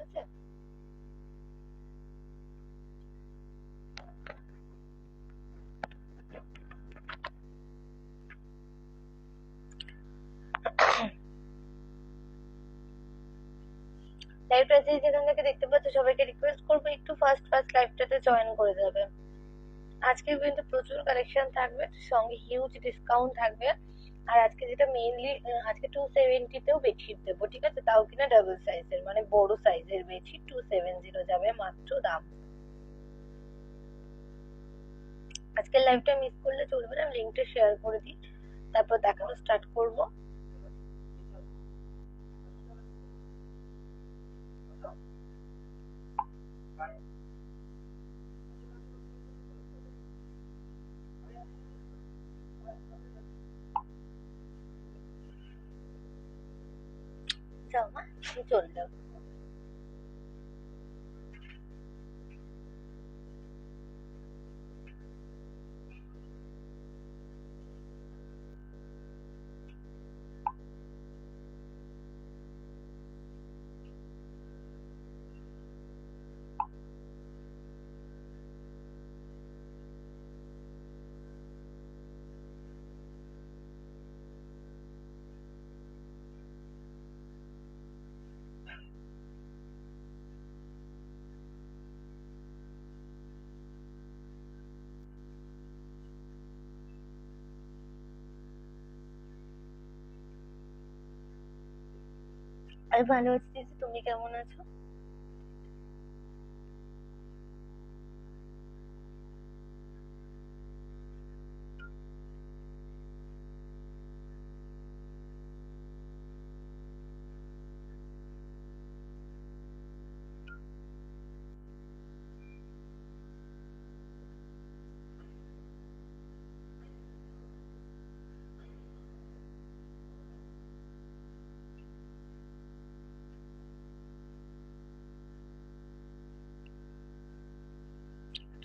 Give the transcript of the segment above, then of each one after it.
আছে। লাইভটা যেখান থেকে দেখতে পাচ্ছ সবাইকে রিকোয়েস্ট করবো একটু ফার্স্ট ফার্স্ট লাইভটাতে জয়েন করে যাবে। আজকে কিন্তু প্রচুর কালেকশন থাকবে, সঙ্গে হিউজ ডিসকাউন্ট থাকবে। আর আজকে যেটা মেইনলি, আজকে 270-তেও বেডশিট দেবো, ঠিক আছে? তাও কিনা ডাবল সাইজের, মানে বড় সাইজের বেডশিট 270 যাবে মাত্র দাম। আজকের লাইভটা মিস করলে চলবে না, লিঙ্কটা শেয়ার করে দিই, তারপর দেখানো স্টার্ট করবো। যাও মা, চলে যাও। আমি ভালো আছি দিদি, তুমি কেমন আছো?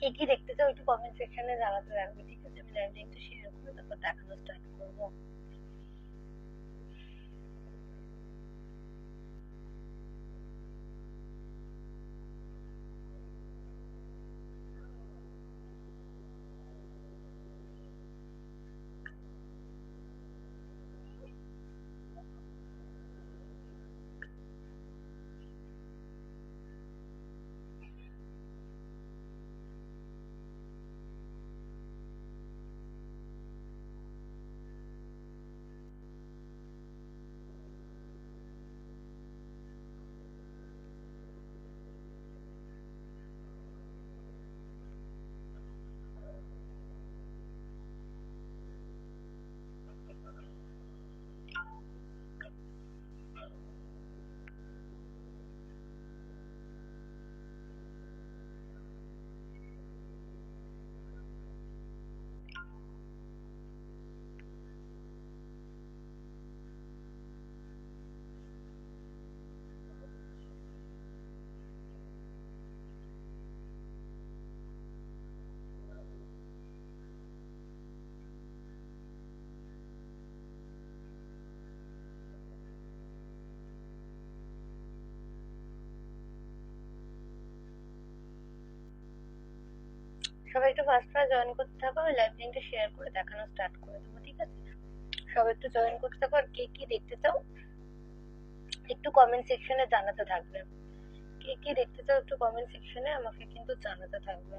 কি কি দেখতে চাও একটু কমেন্ট সেকশনে জানাতে রাখবে, ঠিক আছে? আমি লাইভ লিঙ্কটা শেয়ার করে তারপর দেখানো স্টার্ট করবো। সবাই একটু ফার্স্ট ফার্স্ট জয়েন করতে থাকো, আমি লাইভ লিঙ্কটা শেয়ার করে দেখানো স্টার্ট করে দেবো, ঠিক আছে? সবাই একটু জয়েন করতে থাকো, আর কে কি দেখতে চাও একটু কমেন্ট সেকশনে জানাতে থাকবে। কে কি দেখতে চাও একটু কমেন্ট সেকশনে আমাকে কিন্তু জানাতে থাকবে।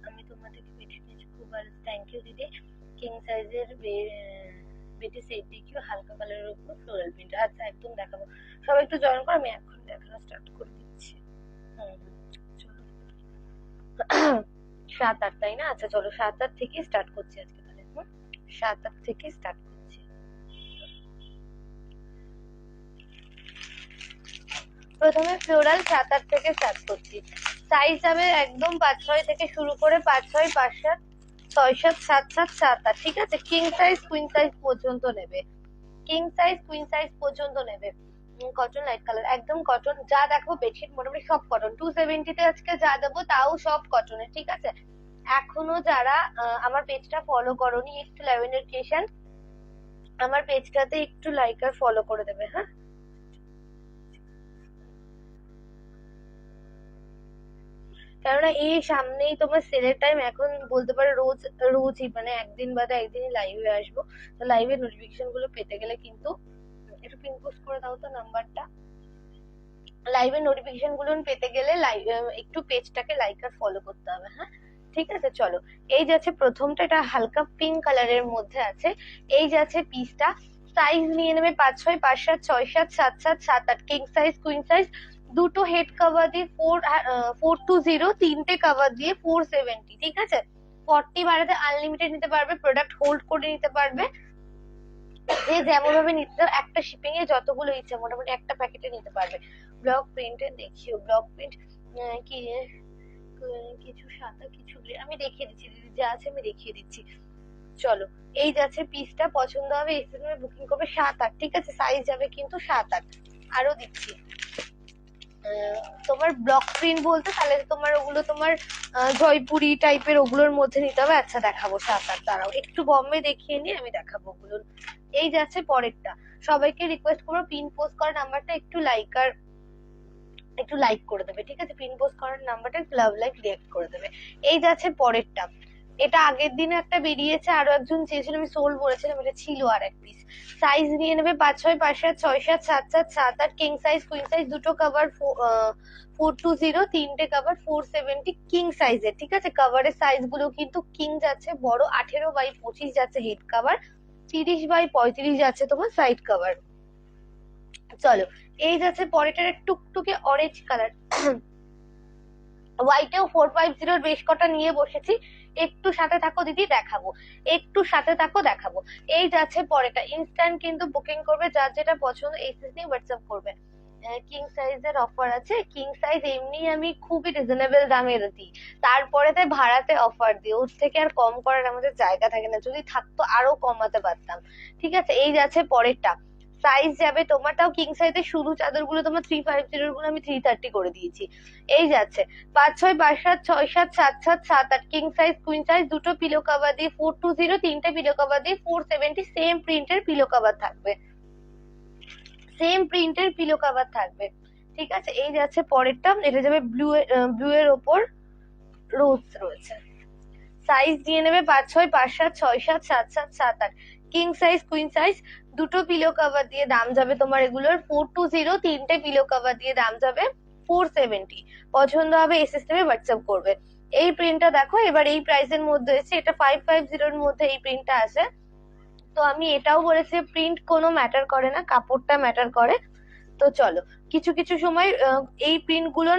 আমি তোমাদেরকে বেডশিট নিয়েছি, খুব ভালো, থ্যাংক ইউ দিদি। কিং সাইজের বেডি সেট দেখিও, হালকা কালারের উপর ফ্লোরাল প্রিন্ট। আচ্ছা, একদম দেখাবো। সবাই একটু জয়েন করো, আমি এখন দেখানো স্টার্ট করে দিচ্ছি। চলো। 7-8, তাই না? আচ্ছা চলো 7-8 থেকে স্টার্ট করছি আজকে তাহলে। 7-8 থেকে স্টার্ট করছি। প্রথমে ফ্লোরাল 7-8 থেকে স্টার্ট করছি। সাইজ যাবে একদম 5-6 থেকে শুরু করে 5-6, 5-7, 6-7, 7-7, 7-8, ঠিক আছে? কিং সাইজ কুইন সাইজ পর্যন্ত নেবে, কিং সাইজ কুইন সাইজ পর্যন্ত নেবে। কটন লাইট কালার, একদম কটন। যা দেখো বেডশিট মোটামুটি সব কটন। 270 আজকে যা দেবো তাও সব কটনের, ঠিক আছে? এখনো যারা আমার পেজটা ফলো করোনি, একটু ল্যাভেন্ডার ক্রিয়েশন আমার পেজটাতে একটু লাইক আর ফলো করে দেবে, হ্যাঁ? কেননা এই সামনেই তোমার সেলের টাইম, এখন বলতে পারো রোজই মানে একদিন বাদে একদিনই লাইভে আসবো। তো লাইভের নোটিফিকেশন গুলো পেতে গেলে কিন্তু একটু পিন পোস্ট করে দাও তো নাম্বারটা। লাইভের নোটিফিকেশন গুলো পেতে গেলে একটু পেজটাকে লাইক আর ফলো করতে হবে, হ্যাঁ? ঠিক আছে, চলো। এই যাচ্ছে প্রথমটা, এটা হালকা পিঙ্ক কালারের মধ্যে আছে। এই যাচ্ছে পিসটা। সাইজ নিয়ে নেবে 5-6, 5-7, 6-7, 7-7, 7-8, কিং সাইজ কুইন সাইজ। দুটো হেড কভার দিয়ে 420, তিনটে কভার দিয়ে 470, ঠিক আছে? 40 বাড়াতে আনলিমিটেড নিতে পারবে, প্রোডাক্ট হোল্ড করে নিতে পারবে, যে যেমন ভাবে নিতে, একটা শিপিং এ যতগুলো ইচ্ছে মোটামুটি একটা প্যাকেটে নিতে পারবে। ব্লক প্রিন্টের দেখিও, ব্লক প্রিন্ট কি কিছু সাদা কিছু আমি দেখিয়ে দিচ্ছি দিদি, যা আছে আমি দেখিয়ে দিচ্ছি। চলো, এই যাচ্ছে পিসটা, পছন্দ হবে এক্সট্রা বুকিং করবে 7-8, ঠিক আছে? সাইজ যাবে কিন্তু 7-8। আরো দিচ্ছি তোমার ব্লক প্রিন্ট বলতে তাহলে তোমার ওগুলো তোমার জয়পুরি টাইপের ওগুলোর মধ্যে নিতে হবে। আচ্ছা দেখাবো 7-8, দাঁড়াও একটু বম্বে দেখিয়ে নিয়ে আমি দেখাবো ওগুলো। এই যাচ্ছে পরেরটা। সবাইকে রিকোয়েস্ট করবো পিন পোস্ট করার নাম্বারটা একটু লাইক করে দেবে, ঠিক আছে? পিন পোস্ট করার নাম্বারটা একটু লাভ লাইক রিঅ্যাক্ট করে দেবে। এই যাচ্ছে পরেরটা। এটা আগের দিনে একটা বেরিয়েছে, আরো একজন চেয়েছিল, আমি সোল বলেছিলাম, এটা ছিল আর এক পিস। সাইজ নিয়ে নেবে 5-6, 5-7, 6-7, 7-7, 7-8, কিং সাইজ কুইন সাইজ। দুটো কভার 420, তিনটে কভার 470, কিং সাইজের, ঠিক আছে? কভারের সাইজ গুলো কিন্তু কিং যাচ্ছে, বড় 18x25 যাচ্ছে হেড কভার, 30x35 যাচ্ছে তোমার সাইড কভার। চলো, এই যাচ্ছে পরেরটার টুকটুকে অরেঞ্জ কালার। হোয়াইটেও 450 বেশ কটা নিয়ে বসেছি, একটু সাথে থাকো দিদি দেখাবো, একটু সাথে থাকো দেখাবো। এই যাচ্ছে পরেরটা, ইনস্ট্যান্ট কিন্তু বুকিং করবে, যার যেটা পছন্দ এসএস দিয়ে হোয়াটসঅ্যাপ করবে। কিং সাইজের অফার আছে। কিং সাইজ এমনি আমি খুবই রিজনেবল দামে দিই, তারপরে তাই ভাড়াতে অফার দিই, ওর থেকে আর কম করার আমাদের জায়গা থাকে না, যদি থাকতো আরো কমাতে পারতাম, ঠিক আছে? এই যাচ্ছে পরেরটা। সাইজ যাবে তোমারটাও কিং সাইজের, শুরু চাদর গুলো তোমার 350 গুলো আমি 330 করে দিয়েছি। এই যাচ্ছে 5-6, 5-7, 6-7, 7-7, 7-8, কিং সাইজ কুইন সাইজ। দুটো পিলো কভার দিয়ে 420, তিনটে পিলো কভার দিয়ে 470, সেম প্রিন্টের পিলো কভার থাকবে, সেম প্রিন্টের পিলো কভার থাকবে, ঠিক আছে? এই যাচ্ছে পরেরটা, এটা যাবে ব্লু এর ওপর রোজ রয়েছে। সাইজ দিয়ে নেবে 5-6, 5-7, 6-7, 7-7, 7-8, কিং সাইজ কুইন সাইজ। দুটো পিলো কভার দিয়ে দাম যাবে তোমার এগুলোর 420, তিনটে পিলো কভার দিয়ে দাম যাবে 470। পছন্দ হবে এসএস থেকে হোয়াটসঅ্যাপ করবে। এই প্রিন্টটা দেখো, এবার এই প্রাইসের মধ্যে এসে, এটা 550 এর মধ্যে এই প্রিন্টটা আছে। তো আমি এটাও বলেছি প্রিন্ট কোনো ম্যাটার করে না, কাপড়টা ম্যাটার করে। তো চলো, কিছু কিছু সময় এই প্রিন্ট গুলো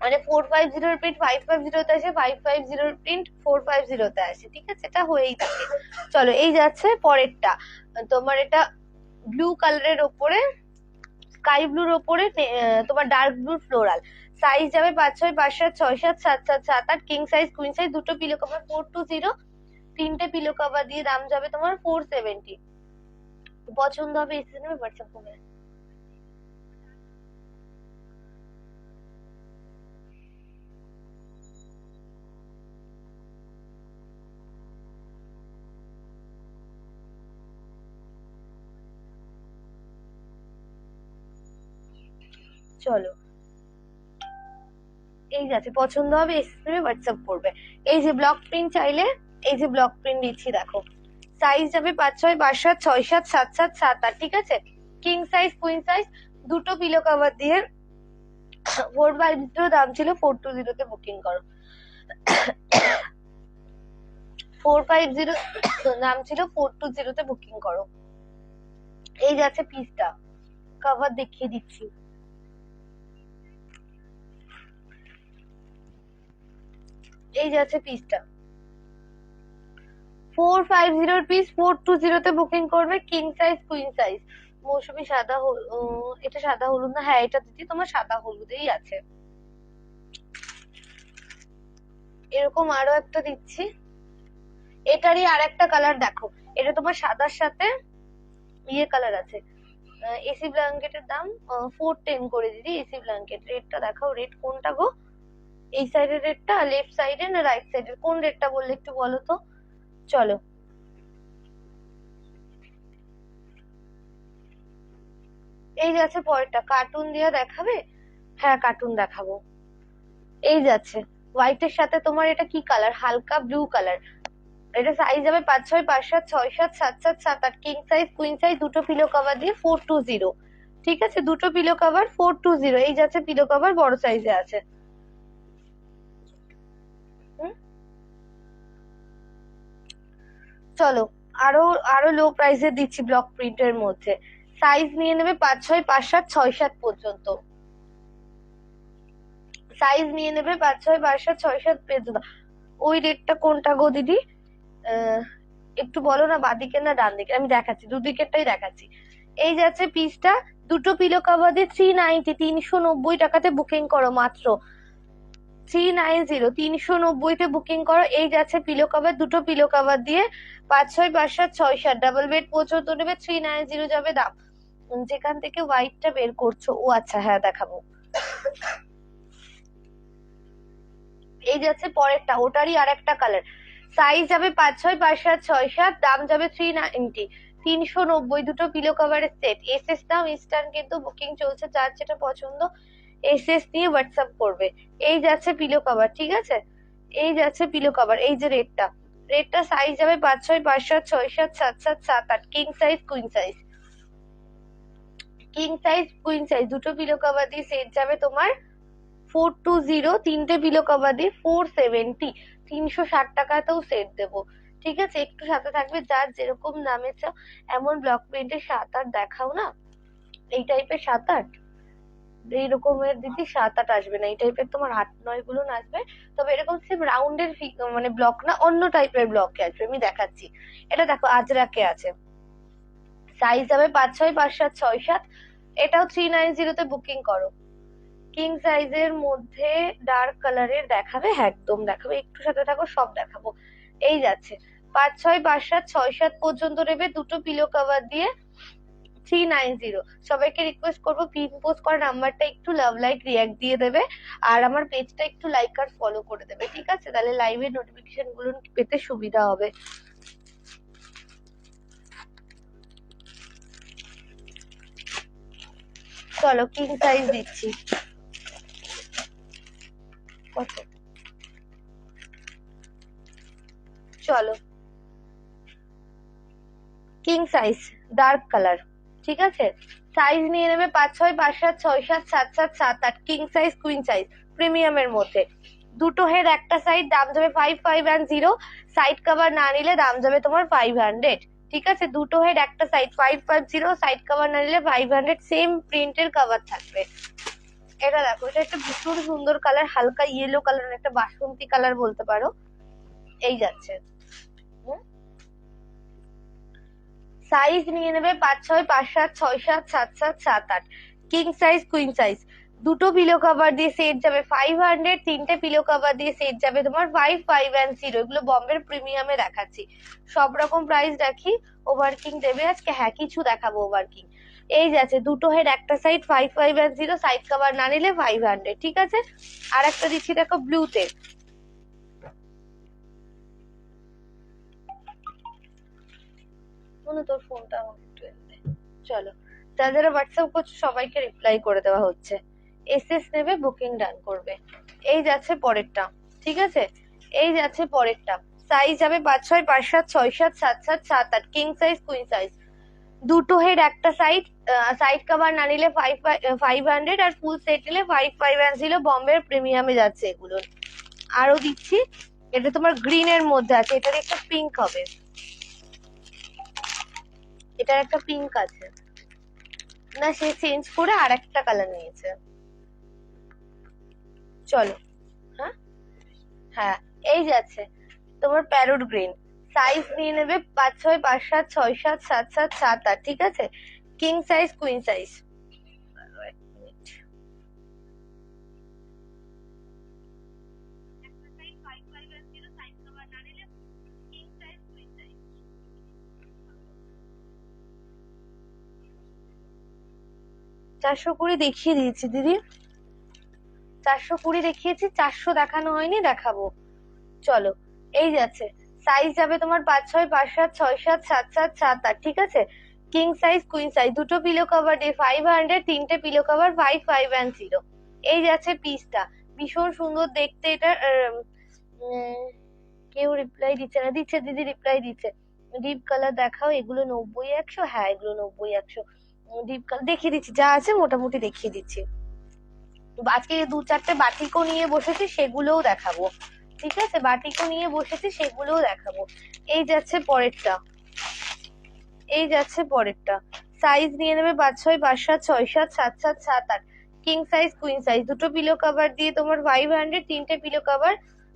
মানে 450 প্রিন্ট 550 আসে, 550 প্রিন্ট 450 আসে, ঠিক আছে? এটা হয়েই থাকে। চলো, এই যাচ্ছে পরেরটা, তোমার এটা ব্লু কালারের ওপরে, স্কাই ব্লুর ওপরে তোমার ডার্ক ব্লু ফ্লোরাল। সাইজ যাবে 5-6, 5-7, 6-7, 7-7, 7-8, কিং সাইজ কুইন সাইজ। দুটো পিলো কভার 420, তিনটে পিলো কভার দিয়ে দাম যাবে তোমার 470। পছন্দ হবে এসে নেবে হোয়াটসঅ্যাপ করবে। চলো, এই যাচ্ছে পছন্দ হবে এসএস নেবে হোয়াটসঅ্যাপ করবে। এই যে ব্লক প্রিন্ট চাইলে, এই যে ব্লক প্রিন্ট দিচ্ছি দেখো, সাইজ যাবে 5-6, 5-7, 6-7, 7-7, 7-8, ঠিক আছে? King size queen size. দুটো পিলো কভার দিয়ে 450 দাম ছিল, 420 তে বুকিং করো। 450 দাম ছিল, 420 তে বুকিং করো। এই যাচ্ছে পিসটা, কভার দেখিয়ে দিচ্ছি। এই যাচ্ছে পিসটা 450 পিস, 420 তে বুকিং করবে, কিং সাইজ কুইন সাইজ। মৌসুমী সাদা এটা সাদা হলুদ না, হ্যাঁ এটা দিদি তোমার সাদা হলুদেই আছে। এরকম আরো একটা দিচ্ছি, এটারই আর একটা কালার দেখো, এটা তোমার সাদার সাথে ইয়ে কালার আছে। এসি ব্ল্যাঙ্কেটের দাম 410 করে দিদি। এসি ব্ল্যাঙ্কেট রেটটা দেখাও, রেট কোনটা গো? এই সাইডের রেটটা, লেফট সাইডে না রাইট সাইডের, কোন রেটটা বললে একটু বলো তো। চলো এই যাচ্ছে পরেরটা, কার্টুন দিয়ে দেখাবে? হ্যাঁ কার্টুন দেখাবো। এই যাচ্ছে হোয়াইটের সাথে তোমার এটা কি কালার, হালকা ব্লু কালার। এটা সাইজ যাবে 5, 6, 5, 7, 6, 7, 7, 7, 7, 8, কিং সাইজ কুইন সাইজ, দুটো পিলো কভার দিয়ে 420। ঠিক আছে, দুটো পিলো কভার 420। এই যাচ্ছে পিলো কভার বড় সাইজে আছে। চলো আরো আরো লো প্রাইসে দিচ্ছি ব্লক প্রিন্টের মধ্যে। সাইজ নিয়ে নেবে 5, 6, 5, 7, 6, 7 পর্যন্ত। সাইজ নিয়ে নেবে 5, 6, 5, 7, 6, 7 পর্যন্ত। ওই রেটটা কোনটা গো দিদি? একটু বলো না, বাদিকে না ডান দিকে? আমি দেখাচ্ছি, দুদিকেরটাই দেখাচ্ছি। এই যাচ্ছে পিসটা, দুটো পিলো কভার দিয়ে 390, 390 টাকাতে বুকিং করো মাত্র। 390, 390-তে বুকিং করো। এই যাচ্ছে পিলো কভার, দুটো পিলো কভার দিয়ে 5, 6, 5, 7, 6, 7 ডাবল বেড পর্যন্ত নেবে, 390 যাবে দাম। যেখান থেকে হোয়াইটটা বের করছো, ও আচ্ছা হ্যাঁ দেখাবো। এই যাচ্ছে পরেরটা, ওটারই আর একটা কালার। সাইজ যাবে 5, 6, 5, 7, 6, 7, দাম যাবে 390, 390, দুটো পিলো কভারের সেট। এসএস দাম ইনস্ট্যান্ট কিন্তু বুকিং চলছে, যার যেটা পছন্দ এসএস দিয়ে হোয়াটসঅ্যাপ করবে। এই যাচ্ছে পিলো কভার, ঠিক আছে, এই যাচ্ছে পিলো কভার। এই যে রেটটা, রেটটা সাইজ যাবে 5, 6, 5, 7, 6, 7, 7, 7, 7, 8, king size queen size. King size queen size দুটো পিলো কভার দিয়ে সেট যাবে তোমার 420, তিনটে পিলো কভার দিয়ে 470, 360 টাকাতেও সেট দেবো। ঠিক আছে, একটু সাথে থাকবে, যার যেরকম দামে চাও। এমন ব্লক প্রিন্টের 7, 8 দেখাও না, এই টাইপের 7, 8, এই রকমের দিদি 7, 8 আসবে না, এই টাইপের তোমার 8, 9 গুলো আসবে। তবে এরকম সেম রাউন্ডের মানে ব্লক না, অন্য টাইপের ব্লকে আসবে, আমি দেখাচ্ছি। এটা দেখো আজরাকে আছে, সাইজ যাবে 5, 6, 5, 7, 6, 7, এটাও 390-তে বুকিং করো। কিং সাইজের মধ্যে ডার্ক কালারের দেখাবে? হ্যাঁ একদম দেখাবে, একটু সাথে থাকো সব দেখাবো। এই যাচ্ছে 5, 6, 5, 7, 6, 7 পর্যন্ত নেবে, দুটো পিলো কভার দিয়ে 390। সবাইকে রিকোয়েস্ট করবো পিন পোস্ট করা নাম্বারটা একটু লাভ লাইক রিয়াক্ট দিয়ে দেবে, আর আমার পেজটা একটু লাইক আর ফলো করে দেবে, ঠিক আছে, তাহলে লাইভের নোটিফিকেশন গুলো পেতে সুবিধা হবে। চলো কিং সাইজ দিচ্ছি, কত? চলো কিং সাইজ ডার্ক কালার, ঠিক আছে, সাইজ নিয়ে নেবে 5, 6, 5, 7, 6, 7, 7, 7, 7, 8, কিং সাইজ কুইন সাইজ প্রিমিয়ামের মধ্যে। দুটো হেড একটা সাইড, দাম যাবে 5, 5 and 0। সাইড কভার না নিলে দাম যাবে তোমার 500। ঠিক আছে, দুটো হেড একটা সাইড 5, 5, 0, সাইড কভার না নিলে 500, সেম প্রিন্টের কভার থাকবে। এটা দেখো, এটা একটা ভীষণ সুন্দর কালার, হালকা ইয়েলো কালার, একটা বাসন্তী কালার বলতে পারো। এই যাচ্ছে, সাইজ নিয়ে নেবে 5, 6, 5, 7, 6, 7, 7, 7, 7, 8, কিং সাইজ কুইন সাইজ। দুটো পিলো কভার দিয়ে সেট যাবে 500, তিনটে পিলো কভার দিয়ে সেট যাবে তোমার 5, 5 and 0। এগুলো বম্বের প্রিমিয়ামে দেখাচ্ছি, সব রকম প্রাইস রাখি। ওভারকিং দেবে আজকে? হ্যাঁ কিছু দেখাবো ওভারকিং। এই যাচ্ছে দুটো হেড একটা সাইড 5, 5 and 0, সাইড কভার না নিলে 500। ঠিক আছে, আর একটা দিচ্ছি দেখো ব্লুতে, মনে তোর ফোনটা আমাকে একটু এনে দে। চলো, যারা যারা হোয়াটসঅ্যাপ করছো সবাইকে রিপ্লাই করে দেওয়া হচ্ছে, এসএস নেবে বুকিং ডান করবে। এই যাচ্ছে পরেরটা, ঠিক আছে, এই যাচ্ছে পরেরটা। সাইজ যাবে 5, 6, 5, 7, 6, 7, 7, 7, 7, 8, কিং সাইজ কুইন সাইজ। দুটো হেড একটা সাইড, সাইড কভার না নিলে 500, আর ফুল সেট নিলে 5, 5 and 0, বম্বের প্রিমিয়ামে যাচ্ছে এগুলো। আরো দিচ্ছি, এটা তোমার গ্রিন এর মধ্যে আছে, এটার একটা পিঙ্ক হবে, এটার একটা পিঙ্ক আছে না, সে চেঞ্জ করে আর একটা কালার নিয়েছে। চলো, হ্যাঁ হ্যাঁ, এই যাচ্ছে তোমার প্যারোট গ্রিন, সাইজ নিয়ে নেবে 5, 6, 5, 7, 6, 7, 7, 7, 7, 8, ঠিক আছে, কিং সাইজ কুইন সাইজ। চারশো কুড়ি দেখিয়ে দিয়েছি দিদি, 420 দেখিয়েছি, 400 দেখানো হয়নি, দেখাবো। চলো, এই যাচ্ছে সাইজ যাবে তোমার 5-6, 5-7, 6-7, 7-7, 7-8, ঠিক আছে। কিং সাইজ কুইন সাইজ, দুটো পিলো কভার দিয়ে 500, তিনটে পিলো কভার 550। এই যাচ্ছে পিসটা, ভীষণ সুন্দর দেখতে এটা। কেউ রিপ্লাই দিচ্ছে না, দিচ্ছে দিদি রিপ্লাই দিচ্ছে। ডিপ কালার দেখাও, এগুলো 90-100, হ্যাঁ এগুলো 90-100। ডিপ কালার দেখিয়ে দিচ্ছি, যা আছে মোটামুটি দেখিয়ে দিচ্ছি। আজকে 2-4টে বাটিকও নিয়ে বসেছি, সেগুলোও দেখাবো, ঠিক আছে। বাটিকও নিয়ে বসেছি, সেগুলোও দেখাবো। এই যাচ্ছে পরেরটা, এই যাচ্ছে পরেরটা। সাইজ নিয়ে নেবে 5-6, 5-7, 6-7, 7-7, 7-8। কিং সাইজ কুইন সাইজ, দুটো পিলো কভার দিয়ে তোমার 500, তিনটে পিলো কভার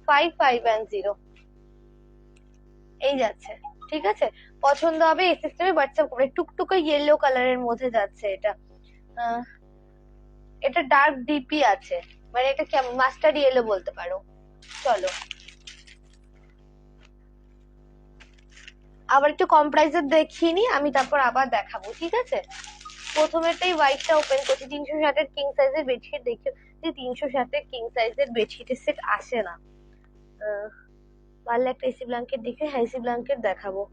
550। এই যাচ্ছে, ঠিক আছে। পছন্দ হবে এই সিস্টেমে হোয়াটসঅ্যাপ করে। টুকটুকে ইয়েলো কালারের মধ্যে যাচ্ছে এটা। এটা ডার্ক ডিপি আছে, মানে এটা কেমন মাস্টার্ড ইয়েলো বলতে পারো। চলো আবার একটু কম প্রাইসের দেখিয়ে নি আমি, তারপর আবার দেখাবো, ঠিক আছে। প্রথমেটাই হোয়াইটটা ওপেন করছি। 360-এর কিং সাইজের বেডশিট দেখি, 360-এর কিং সাইজের বেডশিটের সেট আসে না। পারলে একটা এসি ব্ল্যাঙ্কেট দেখে, হ্যাঁ এসি ব্ল্যাঙ্কেট দেখাবো।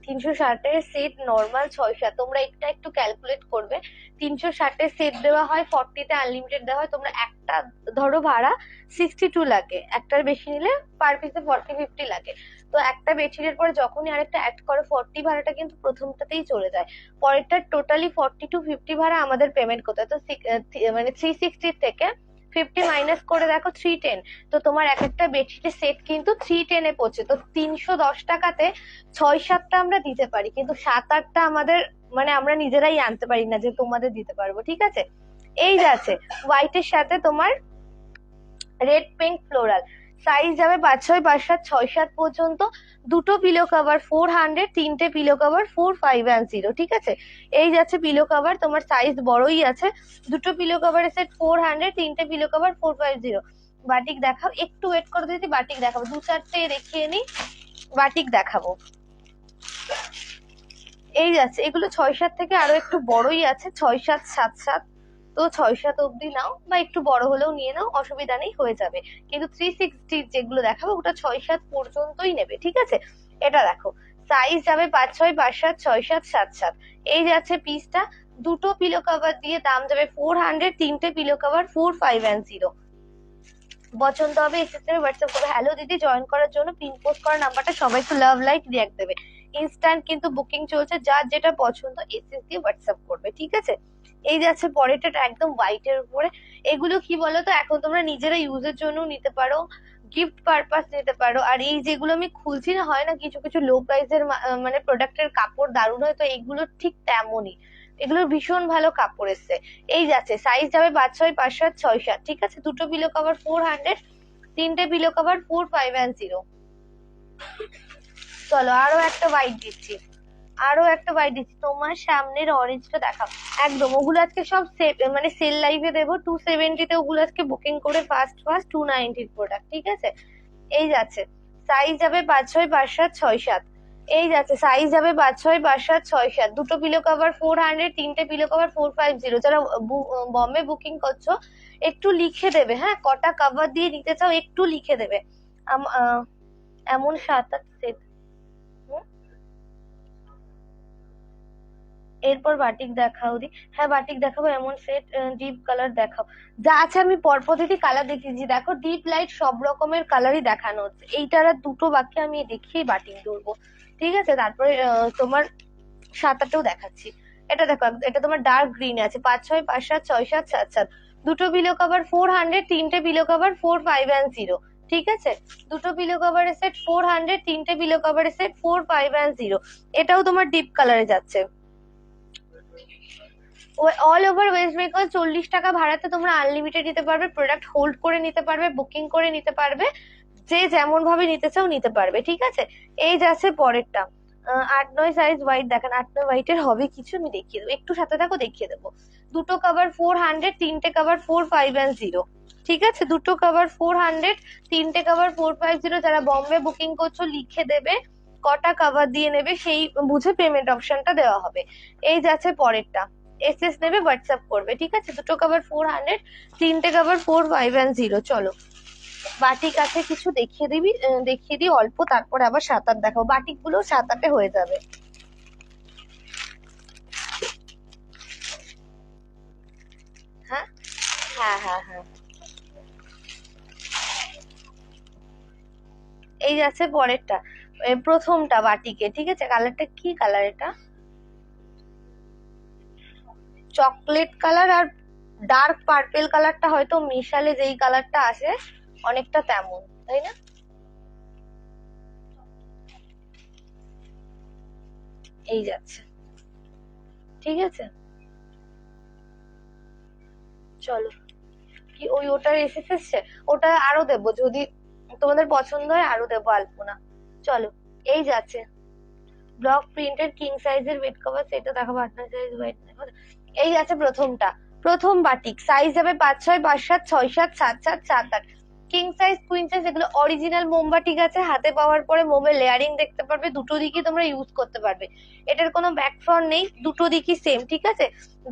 360-এর সেট নর্মাল 6-7, তোমরা একটা একটু ক্যালকুলেট করবে। 360-এর সেট দেওয়া হয় 40-তে আনলিমিটেড দেওয়া হয়। তোমরা একটা ধরো ভাড়া 62 লাগে, একটার বেশি নিলে পার পিসে 40-50 লাগে। তো একটা বেডশিটের পরে যখনই আরেকটা অ্যাড করো 40 ভাড়াটা কিন্তু প্রথমটাতেই চলে যায়। পরেরটা টোটালি 40-50 ভাড়া আমাদের পেমেন্ট করতে হয়। তো মানে 360 থেকে 50 মাইনাস করে দেখো 310। তো তোমার এক একটা বেডশিটের সেট কিন্তু 310-এ পড়ছে। তো 310 টাকাতে 6-7টা আমরা দিতে পারি, কিন্তু 7-8টা আমাদের মানে আমরা নিজেরাই আনতে পারি না যে তোমাদের দিতে পারবো, ঠিক আছে। এই যাচ্ছে হোয়াইটের সাথে তোমার রেড পিঙ্ক ফ্লোরাল। সাইজ যাবে 5-6, 5-7, 6-7 পর্যন্ত। দুটো পিলো কভার 400, তিনটে পিলো কভার 450, ঠিক আছে। এই যাচ্ছে পিলো কভার, তোমার সাইজ বড়ই আছে। দুটো পিলো কভারের সেট 400, তিনটে পিলো কভার 450। বাটিক দেখাও, একটু ওয়েট করে দিদি, বাটিক দেখাবো। 2-4টে দেখিয়ে নি, বাটিক দেখাবো। এই যাচ্ছে, এগুলো 6-7 থেকে আরো একটু বড়ই আছে, 6-7, 7-7। তো 6-7 অব্দি নাও, বা একটু বড় হলেও নিয়ে নাও, অসুবিধা নেই, হয়ে যাবে। কিন্তু 360 যেগুলো দেখাবো ওটা 6-7 পর্যন্তই নেবে, ঠিক আছে। এটা দেখো, সাইজ যাবে 5-6, 5-7, 6-7, 7-7। এই যাচ্ছে পিসটা, দুটো পিলো কভার দিয়ে দাম যাবে 400, তিনটে পিলো কভার 450। পছন্দ হবে এই সিস্টেমে হোয়াটসঅ্যাপ করবে। হ্যালো দিদি, জয়েন করার জন্য পিন পোস্ট করা নাম্বারটা সবাই একটু লাভ লাইক রিয়াক্ট দেবে। ইনস্ট্যান্ট কিন্তু বুকিং চলছে, যার যেটা পছন্দ এসএস দিয়ে হোয়াটসঅ্যাপ করবে, ঠিক আছে। এই যাচ্ছে পরেরটা, একদম হোয়াইটের উপরে। এগুলো কি বলতো, এখন তোমরা নিজেরা ইউজের জন্য নিতে পারো, গিফট পারপাস নিতে পারো। আর এই যেগুলো আমি খুলছি না, হয় না কিছু কিছু লো প্রাইসের মানে প্রোডাক্টের কাপড় দারুণ হয়, তো এগুলো ঠিক তেমনই। এগুলোর ভীষণ ভালো কাপড় এসছে। এই যাচ্ছে, সাইজ যাবে 5-6, 5-7, 6-7, ঠিক আছে। দুটো পিলো কভার 400, তিনটে পিলো কভার 450। চলো আরো একটা হোয়াইট দিচ্ছি, আরো একটা হোয়াইট দিচ্ছি। তোমার সামনের অরেঞ্জটা দেখাও। একদম ওগুলো আজকে সব মানে সেল লাইভে দেবো। 270-তে ওগুলো আজকে বুকিং করে ফার্স্ট 290-র প্রোডাক্ট, ঠিক আছে। এই যাচ্ছে, সাইজ যাবে 5-6, 5-7, 6-7। এই যাচ্ছে, সাইজ যাবে 5-6, 5-7, 6-7। দুটো পিলো কভার 400, তিনটে পিলো কভার 450। যারা বম্বে বুকিং করছো একটু লিখে দেবে, হ্যাঁ কটা কভার দিয়ে নিতে চাও একটু লিখে দেবে। এমন 7-8 সেট। এরপর বাটিক দেখাও দি, হ্যাঁ বাটিক দেখাবো। এমন সেট ডিপ কালার দেখাও, যা আছে আমি পরপর দিদি কালার দেখিয়েছি। দেখো ডিপ লাইট সব রকমের কালারই দেখানো হচ্ছে। এইটার আর দুটো বাকি আমি দেখিয়ে বাটিক ধরবো, ঠিক আছে। তারপরে তোমার 7-8-ও দেখাচ্ছি। এটা দেখো, এটা তোমার ডার্ক গ্রিন আছে, 5-6, 5-7, 6-7, 7-7। দুটো পিলো কভার 400, তিনটে পিলো কভার 450, ঠিক আছে। দুটো পিলো কভারের সেট 400, তিনটে পিলো কভারের সেট 450। এটাও তোমার ডিপ কালারে যাচ্ছে। অল ওভার ওয়েস্ট বেঙ্গল 40 টাকা ভাড়াতে তোমরা আনলিমিটেড নিতে পারবে, প্রোডাক্ট হোল্ড করে নিতে পারবে, বুকিং করে নিতে পারবে, যে যেমন ভাবে নিতে চাও নিতে পারবে, ঠিক আছে। এই যাচ্ছে পরেরটা, 8-9 সাইজ হোয়াইট দেখান, 8-9 হোয়াইটের হবে কিছু, আমি দেখিয়ে দেবো, একটু সাথে থাকো দেখিয়ে দেবো। দুটো কভার 400, তিনটে কভার 450। ঠিক আছে, দুটো কভার 400, তিনটে কভার 450। যারা বম্বে বুকিং করছো লিখে দেবে কটা কভার দিয়ে নেবে, সেই বুঝে পেমেন্ট অপশনটা দেওয়া হবে। এই যাচ্ছে পরেরটা, এসএস নেবে হোয়াটসঅ্যাপ করবে। ঠিক আছে, দুটো কভার 400, তিনটে কভার 450। চলো বাটিক আছে কিছু দেখিয়ে দিই অল্প, তারপরে আবার 7-8 দেখাবো। বাটিক গুলো 7-8 হয়ে যাবে। হ্যাঁ হ্যাঁ হ্যাঁ হ্যাঁ, এই যাচ্ছে পরেরটা, প্রথমটা বাটিকে। ঠিক আছে, কালারটা কি কালার, এটা চকলেট কালার আর ডার্ক পার্পেল কালারটা হয়তো মিশালে যেই কালারটা আসে অনেকটা তেমন, তাই না? এই যাচ্ছে, ঠিক আছে। চলো, কি ওই ওটার এসেছে, ওটা আরো দেবো যদি তোমাদের পছন্দ হয়, আরো দেবো আলপনা। চলো, এই যাচ্ছে ব্লক প্রিন্টের কিং সাইজের বেড কভার, সেটা দেখাবো। 8-9 সাইজ হোয়াইট। এই আছে প্রথমটা, প্রথম বাটিক, সাইজ যাবে 5-6, 5-7, 6-7, 7-7, 7-8। কিং সাইজ কুইন সাইজ এগুলো অরিজিনাল মোমবাটিক আছে, হাতে পাওয়ার পরে মোমের লেয়ারিং দেখতে পারবে, দুটো দিকই তোমরা ইউজ করতে পারবে। এটার কোনো ব্যাক ফ্রন্ট নেই, দুটো দিকই সেম। ঠিক আছে,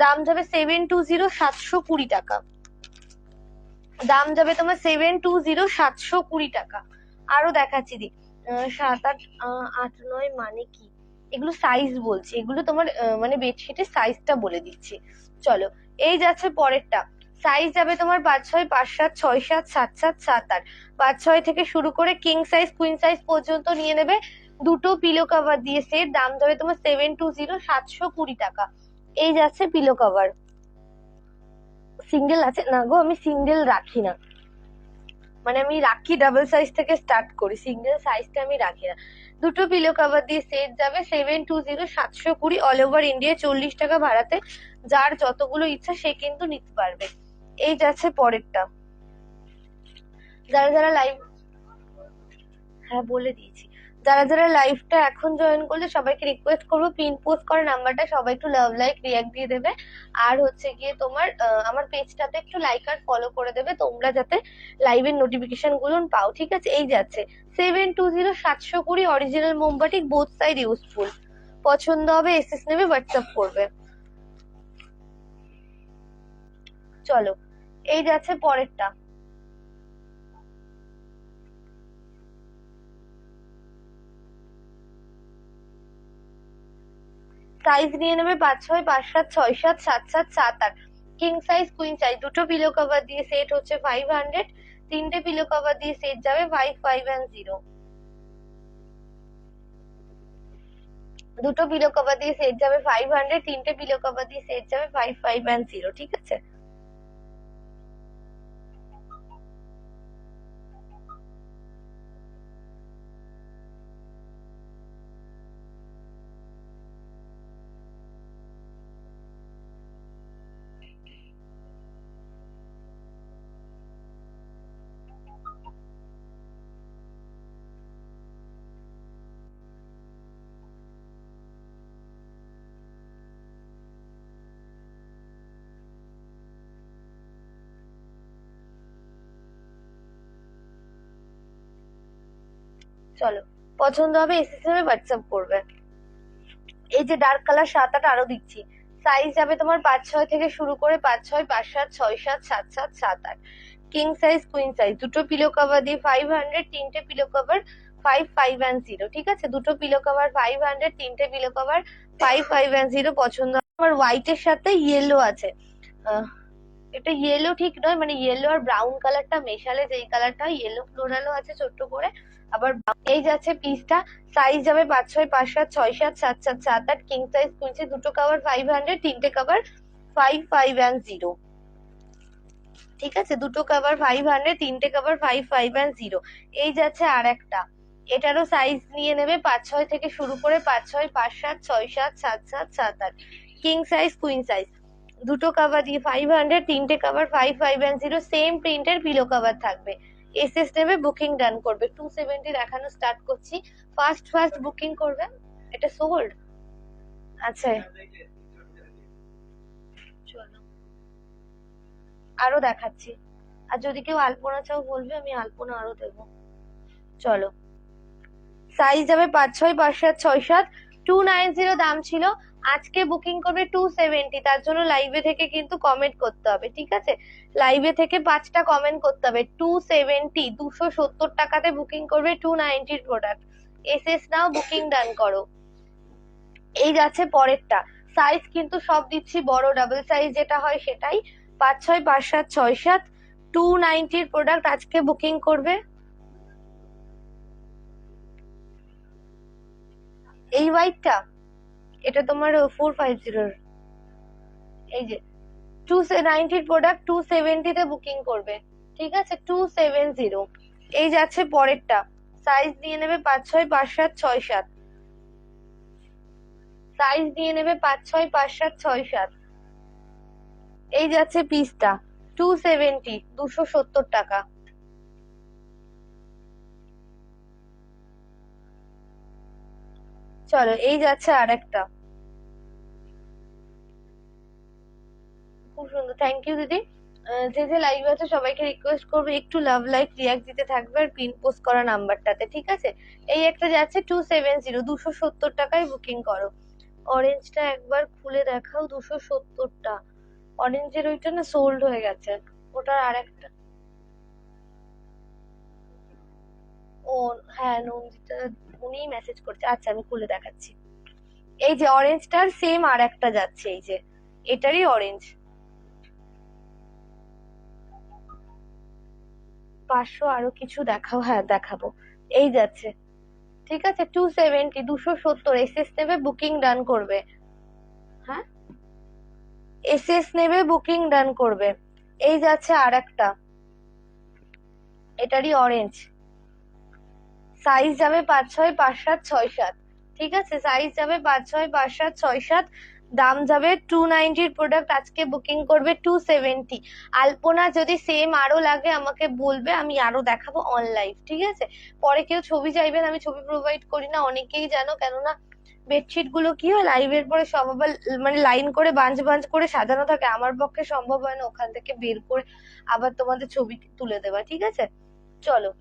দাম যাবে 720, 720 টাকা। দাম যাবে তোমার 720, 720 টাকা। আরো দেখাচ্ছি দি, 7-8, 8-9 মানে কি, এগুলো সাইজ বলছি, এগুলো তোমার মানে বেডশিটের সাইজটা বলে দিচ্ছি। চলো, এই যাচ্ছে পরেরটা, সাইজ যাবে তোমার 5-6, 5-7, 6-7, 7-7, 7-8। 5-6 থেকে শুরু করে কিং সাইজ কুইন সাইজ পর্যন্ত নিয়ে নেবে, দুটো পিলো কভার দিয়ে সেট। দাম যাবে তোমার 720, 720 টাকা। এই যাচ্ছে পিলো কভার। সিঙ্গেল আছে না গো, আমি সিঙ্গেল রাখি না, মানে আমি রাখি ডাবল সাইজ থেকে স্টার্ট করি, সিঙ্গেল সাইজটা আমি রাখি না। দুটো পিলো কভার দিয়ে সেট যাবে 720, 720। অল ওভার ইন্ডিয়া 40 টাকা ভাড়াতে যার যতগুলো ইচ্ছা সে কিন্তু নিতে পারবে। এই যাচ্ছে পরেরটা, যারা যারা লাইভ, হ্যাঁ বলে দিয়েছি, যারা যারা লাইভটা এখন জয়েন করলে সবাইকে রিকোয়েস্ট করবো পিন পোস্ট করে নাম্বারটা সবাই একটু লাভ লাইক রিয়াক্ট দিয়ে দেবে। আর হচ্ছে গিয়ে তোমার আমার পেজটাতে একটু লাইক আর ফলো করে দেবে তোমরা, যাতে লাইভের নোটিফিকেশন গুলো পাও। ঠিক আছে, এই যাচ্ছে 720, 720 অরিজিনাল মোমবাটিক, বোথ সাইড ইউজফুল। পছন্দ হবে এসএস নেবে হোয়াটসঅ্যাপ করবে। চলো, এই যাচ্ছে পরেরটা, সাইজ নিয়ে নেবে 5-6, 5-7, 6-7, 7-7, 7-8। কিং সাইজ কুইন সাইজ দুটো পিলো কভার দিয়ে সেট হচ্ছে 500, তিনটে পিলো কভার দিয়ে সেট যাবে 550। দুটো পিলো কভার দিয়ে সেট যাবে 500, তিনটে পিলো কভার দিয়ে সেট যাবে 550। ঠিক আছে, চলো পছন্দ হবে এসএস এ হোয়াটসঅ্যাপ করবে। এই যে ডার্ক কালার 7-8 আরো দিচ্ছি, সাইজ যাবে তোমার 5-6 থেকে শুরু করে 5-6, 5-7, 6-7, 7-7, 7-8। কিং সাইজ কুইন সাইজ দুটো পিলো কভার দিয়ে 500, তিনটে পিলো কভার 550। ঠিক আছে, দুটো পিলো কভার 500, তিনটে পিলো কভার 550। পছন্দ আমার হোয়াইটের সাথে ইয়েলো আছে, আহ, এটা ইয়েলো ঠিক নয়, মানে ইয়েলো আর ব্রাউন কালারটা মেশালে যেই কালারটা, ইয়েলো ফ্লোরালও আছে ছোট্ট করে, আবার এই যাচ্ছে পিসটা, সাইজ যাবে 5-6, 5-7, 6-7, 7-7, 7-8। কিং সাইজ কুইন সাইজ দুটো কভার 500, তিনটে কভার 550। ঠিক আছে, দুটো কভার 500, তিনটে কভার 550। এই যাচ্ছে আর একটা, এটারও সাইজ নিয়ে নেবে 5-6 থেকে শুরু করে 5-6, 5-7, 6-7, 7-7, 7-8। কিং সাইজ কুইন সাইজ দুটো কভার দিয়ে 500, তিনটে কভার 550। সেম প্রিন্টের পিলো কভার থাকবে। এসএস নেবে বুকিং ডান করবে। 270 দেখানো স্টার্ট করছি, ফার্স্ট ফার্স্ট বুকিং করবে। এটা সোল্ড। আচ্ছা চলো আরো দেখাচ্ছি, আর যদি কেউ আলপনা চাও বলবে, আমি আলপনা আরো দেবো। চলো সাইজ যাবে 5, 6, 5, 7, 6, 7, 290 দাম ছিল। আজকে বুকিং করবে 270, তার জন্য লাইভে থেকে কিন্তু কমেন্ট করতে হবে, ঠিক আছে? লাইভে থেকে 5টা কমেন্ট করতে হবে। 270, 270 টাকাতে বুকিং করবে 290 প্রোডাক্ট। এসএস নাও, বুকিং ডান করো। এই যাচ্ছে পরেরটা। সাইজ কিন্তু সব দিচ্ছি বড়, ডাবল সাইজ যেটা হয় সেটাই। 5, 6, 5, 7, 6, 7, 290 প্রোডাক্ট আজকে বুকিং করবে। এই হোয়াইটটা, এটা তোমার 450। এই যে 290 প্রোডাক্ট 270 তে বুকিং করবে, ঠিক আছে? 270। এই যাচ্ছে পরেরটা। সাইজ দিয়ে নেবে 5, 6, 5, 7, 6, 7। সাইজ দিয়ে নেবে 5, 6, 5, 7, 6, 7। এই যাচ্ছে পিসটা 270, 270 টাকা। চলো এই যাচ্ছে আরেকটা, খুব সুন্দর। থ্যাংক ইউ দিদি। যে যে লাইভ আছে সবাইকে রিকোয়েস্ট করবে একটু লাভ লাইক রিয়াক্ট দিতে থাকবে আর পিন পোস্ট করা নাম্বারটাতে, ঠিক আছে? এই একটা যাচ্ছে 270, 270 টাকায় বুকিং করো। অরেঞ্জটা একবার খুলে দেখাও, 270টা। অরেঞ্জের ওইটা না সোল্ড হয়ে গেছে, ওটার আরেকটা। ও হ্যাঁ, নন্দিতা উনিই মেসেজ করছে। আচ্ছা আমি খুলে দেখাচ্ছি। এই যে অরেঞ্জটার সেম আর একটা যাচ্ছে, এই যে এটারই অরেঞ্জ। 500 আরো কিছু দেখাও, হ্যাঁ দেখাবো। এই যাচ্ছে, ঠিক আছে? 270, 270। এসএস নেবে, বুকিং ডান করবে। হ্যাঁ এসএস নেবে, বুকিং ডান করবে। এই যাচ্ছে আর একটা, এটারই অরেঞ্জ। সাইজ যাবে 5, 6, 5, 7, 6, 7। ঠিক আছে, সাইজ যাবে 5, 6, 5, 7, 6, 7। দাম যাবে 290 প্রোডাক্ট আজকে বুকিং করবে 270। আলপনা যদি সেম আরো লাগে আমাকে বলবে, আমি আরো দেখাবো অনলাইন, ঠিক আছে? পরে কেউ ছবি চাইবেন, আমি ছবি প্রোভাইড করি না, অনেকেই জানো। কেননা বেডশিট গুলো কি হয়, লাইভের পরে সব আবার মানে লাইন করে বাঞ্চ বাঞ্চ করে সাজানো থাকে, আমার পক্ষে সম্ভব হয় না ওখান থেকে বের করে আবার তোমাদের ছবি তুলে দেওয়া, ঠিক আছে? চলো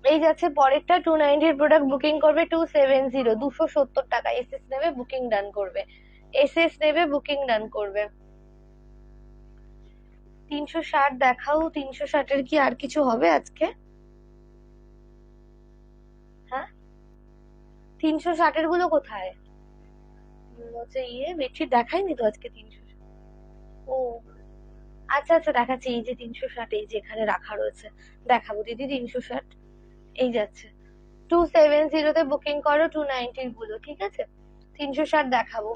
এই যাচ্ছে পরেরটা। 290 প্রোডাক্ট বুকিং করবে 270, 270 টাকা। এসএস নেবে, বুকিং ডান করবে। এসএস নেবে, বুকিং ডান করবে। 360 দেখাও। 360-এর কি আর কিছু হবে আজকে? হ্যাঁ 360-এর গুলো কোথায়? হচ্ছে বেডশিট দেখাইনি তো আজকে 300। ও আচ্ছা আচ্ছা দেখাচ্ছি, এই যে 360, এই যে এখানে রাখা রয়েছে, দেখাবো দিদি। 360 এই যাচ্ছে 270-তে বুকিং করো 290 গুলো, ঠিক আছে? 360 দেখাবো।